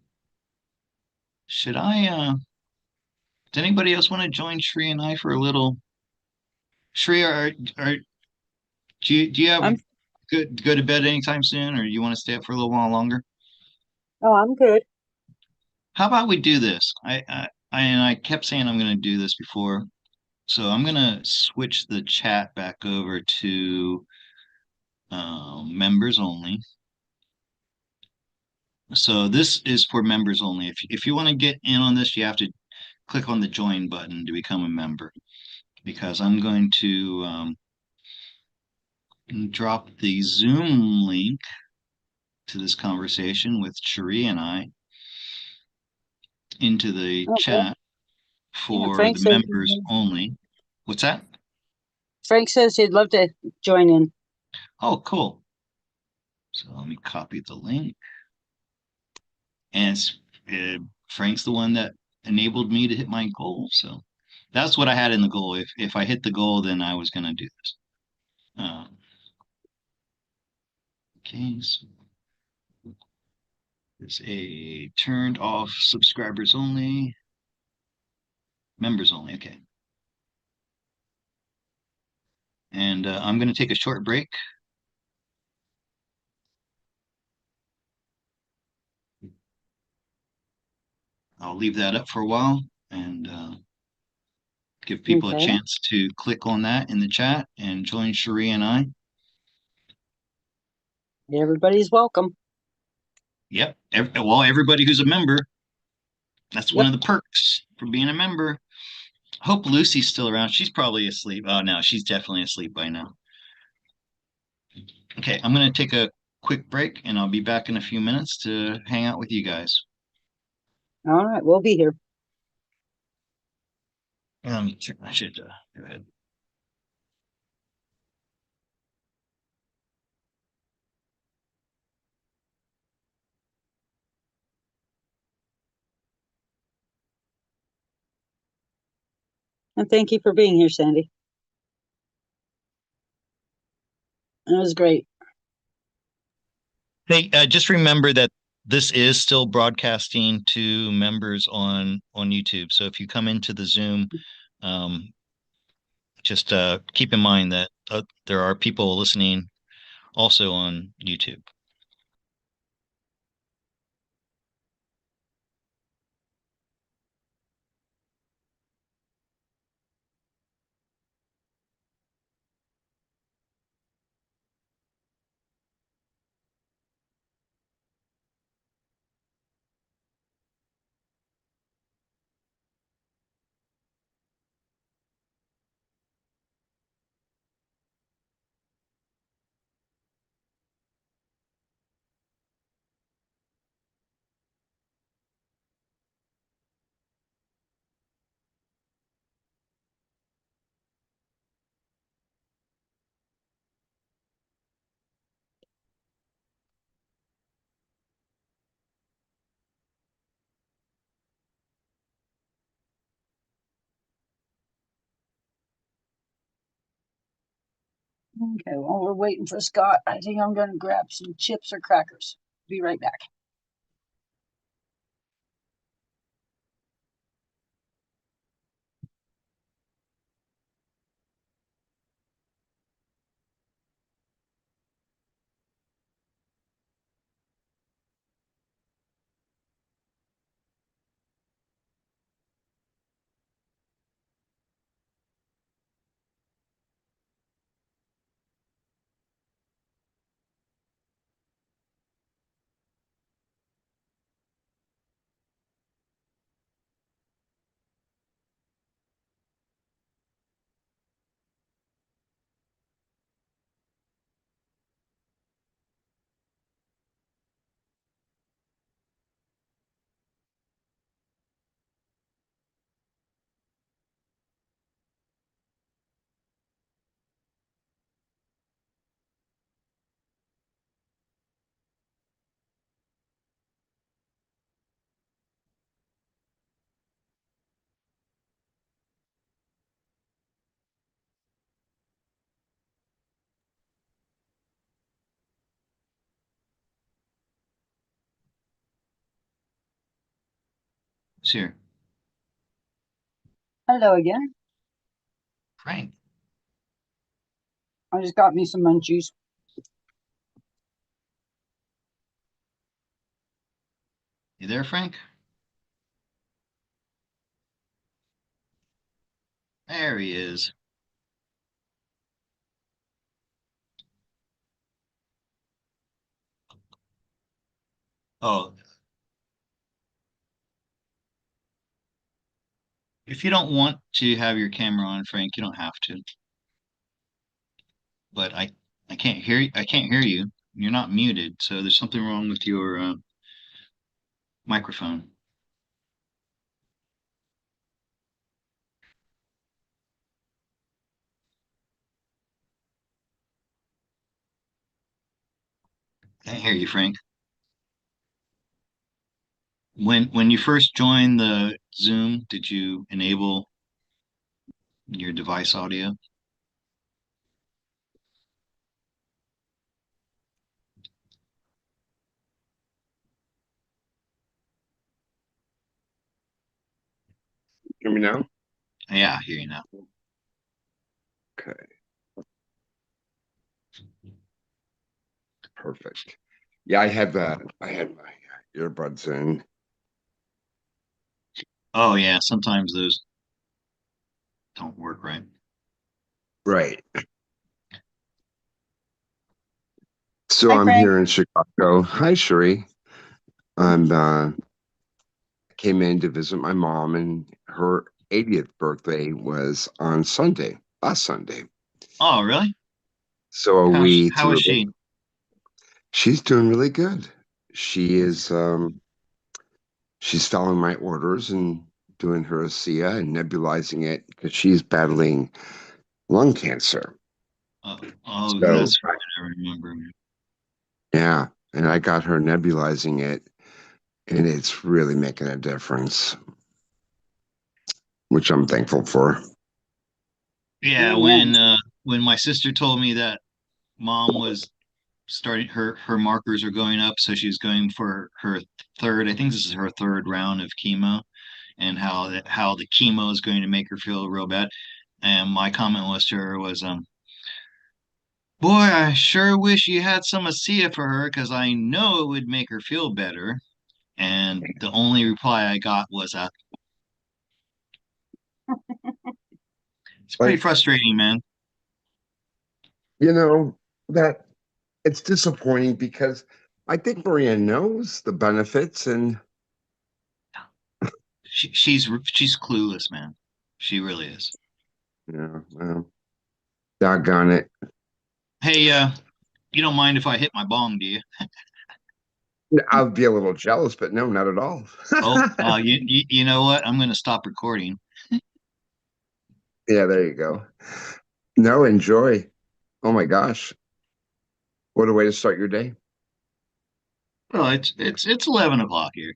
B: should I does anybody else want to join Sheree and I for a little? Sheree, are do you have
A: I'm
B: go to bed anytime soon or do you want to stay up for a little while longer?
A: oh, I'm good.
B: How about we do this? I kept saying I'm going to do this before, so I'm going to switch the chat back over to members only. So this is for members only. If you want to get in on this, you have to click on the join button to become a member because I'm going to drop the Zoom link to this conversation with Cherie and I into the
A: Okay.
B: chat
A: Yeah,
B: for the members only. What's that?
A: Frank says he'd love to join in.
B: Oh, cool. So let me copy the link. And Frank's the one that enabled me to hit my goal. So That's what I had in the goal. If I hit the goal, then I was gonna do this. Okay, so it's a turned off subscribers only, members only. Okay, and I'm gonna take a short break. I'll leave that up for a while and give people a
A: Okay.
B: chance to click on that in the chat and join Cherie and I.
A: Everybody's welcome.
B: Yep. Well, everybody who's a member, that's one
A: Yep.
B: of the perks for being a member. Hope Lucy's still around. She's probably asleep. Oh, no, she's definitely asleep by now. Okay, I'm going to take a quick break and I'll be back in a few minutes to hang out with you guys.
A: All right. We'll be here.
B: I should go ahead.
A: And thank you for being here, Sandy. It was great.
B: Hey, just remember that this is still broadcasting to members on YouTube. So if you come into the Zoom, um, just keep in mind that there are people listening also on YouTube.
A: Okay. While we're waiting for Scott, I think I'm going to grab some chips or crackers. Be right back.
B: It's here.
A: Hello again.
B: Frank,
A: I just got me some munchies.
B: you there, Frank? There he is. Oh, if you don't want to have your camera on, Frank, you don't have to. But I can't hear you. I can't hear you. You're not muted, so there's something wrong with your microphone. Can't hear you, Frank. When you first joined the Zoom, did you enable your device audio.
C: Hear me now?
B: Yeah, I hear you now.
C: Okay, perfect. Yeah, I had that. I had my earbuds in.
B: Oh yeah, sometimes those don't work right.
C: Right. So
A: Hi,
C: I'm
A: Frank.
C: here in Chicago. Hi, Sheree. I'm came in to visit my mom, and her 80th birthday was on Sunday, last Sunday.
B: Oh, really?
C: So
B: How's
C: we
B: how
C: threw
B: is
C: a
B: she?
C: little. She's doing really good. She is she's following my orders and doing her ASEA and nebulizing it because she's battling lung cancer.
B: Oh,
C: So
B: that's right. I remember.
C: yeah, and I got her nebulizing it, and it's really making a difference, which I'm thankful for.
B: Yeah,
A: Amen.
B: when my sister told me that mom was starting her markers are going up, so she's going for her third. I think this is her third round of chemo, and how the chemo is going to make her feel real bad. And my comment was to her was, boy, I sure wish you had some ASEA for her because I know it would make her feel better. And the only reply I got was, it's pretty
C: Like,
B: frustrating, man.
C: you know, that it's disappointing because I think Maria knows the benefits and
B: She's clueless, man. She really is.
C: well, doggone it.
B: Hey, you don't mind if I hit my bong, do you?
C: I'll be a little jealous, but no, not at all.
B: Oh, you know what? I'm going to stop recording.
C: Yeah, there you go. No, enjoy. Oh my gosh. What a way to start your day.
B: Well, it's 11 o'clock here.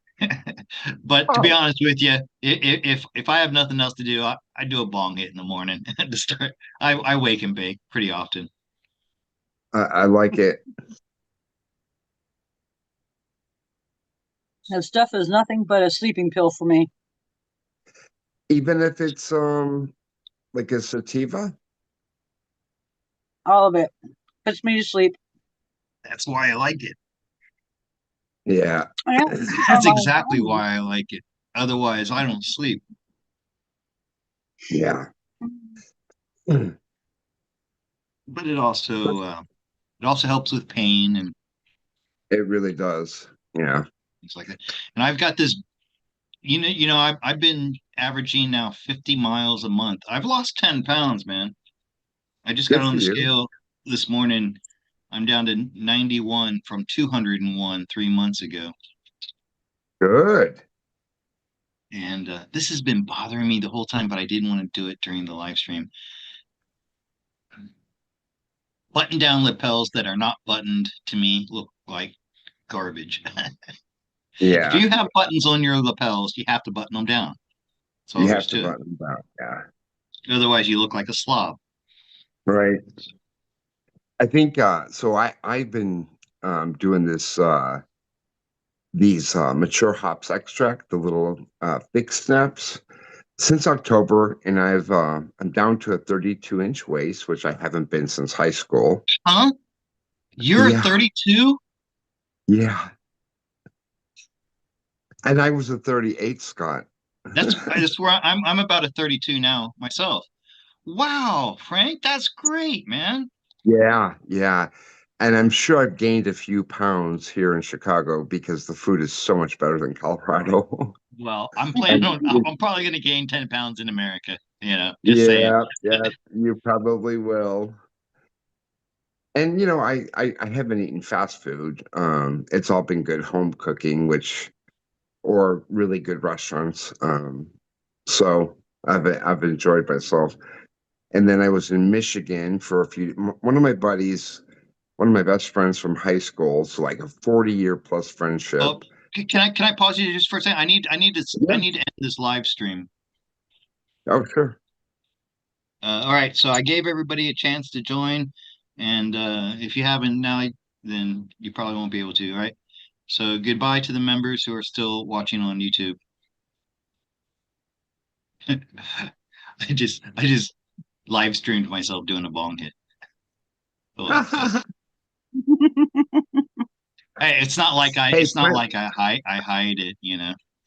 B: But to be
C: Oh,
B: honest with you, if I have nothing else to do, I do a bong hit in the morning to start. I wake and bake pretty often.
C: I like it.
A: That stuff is nothing but a sleeping pill for me.
C: Even if it's like a sativa.
A: All of it puts me to sleep.
B: That's why I like it.
C: Yeah.
A: I don't sleep on
B: That's
A: my
B: exactly
A: own.
B: why I like it. Otherwise, I don't sleep.
C: Yeah. It
B: But it also helps with pain and
C: really does. Yeah.
B: things like that. And I've got this, I've been averaging now 50 miles a month. I've lost 10 pounds, man. I just got
C: Good
B: on
C: for
B: the
C: you.
B: scale this morning. I'm down to 91 from 201 3 months ago.
C: Good.
B: And this has been bothering me the whole time, but I didn't want to do it during the live stream. Button down lapels that are not buttoned to me look like garbage. If
C: Yeah.
B: you have buttons on your lapels, you have to button them down. That's all
C: You
B: there
C: have
B: is
C: to
B: to it.
C: button them down. Yeah.
B: Otherwise, you look like a slob.
C: Right. I think so I've been doing this these mature hops extract, the little thick snaps since October, and I'm down to a 32-inch waist, which I haven't been since high school.
B: Huh? You're
C: Yeah,
B: 32?
C: yeah. And I was a 38, Scott.
B: I swear I'm about a 32 now myself. Wow, Frank, that's great, man.
C: Yeah, yeah. And I'm sure I've gained a few pounds here in Chicago because the food is so much better than Colorado.
B: Well,
C: And
B: I'm probably gonna gain 10 pounds in America, just saying.
C: yeah, yeah, you probably will. And I haven't eaten fast food. It's all been good home cooking, which or really good restaurants. So I've enjoyed myself. And then I was in Michigan for a few. One of my buddies, one of my best friends from high school, so like a 40-year plus
B: Oh,
C: friendship.
B: can I pause you just for a second? I
C: Yeah.
B: need to end this live stream.
C: Oh, sure.
B: All right, so I gave everybody a chance to join, and if you haven't now, then you probably won't be able to, all right? So goodbye to the members who are still watching on YouTube. I just live streamed myself doing a bong hit. Oh, hey, it's not like
C: Hey,
B: I hide it, you know.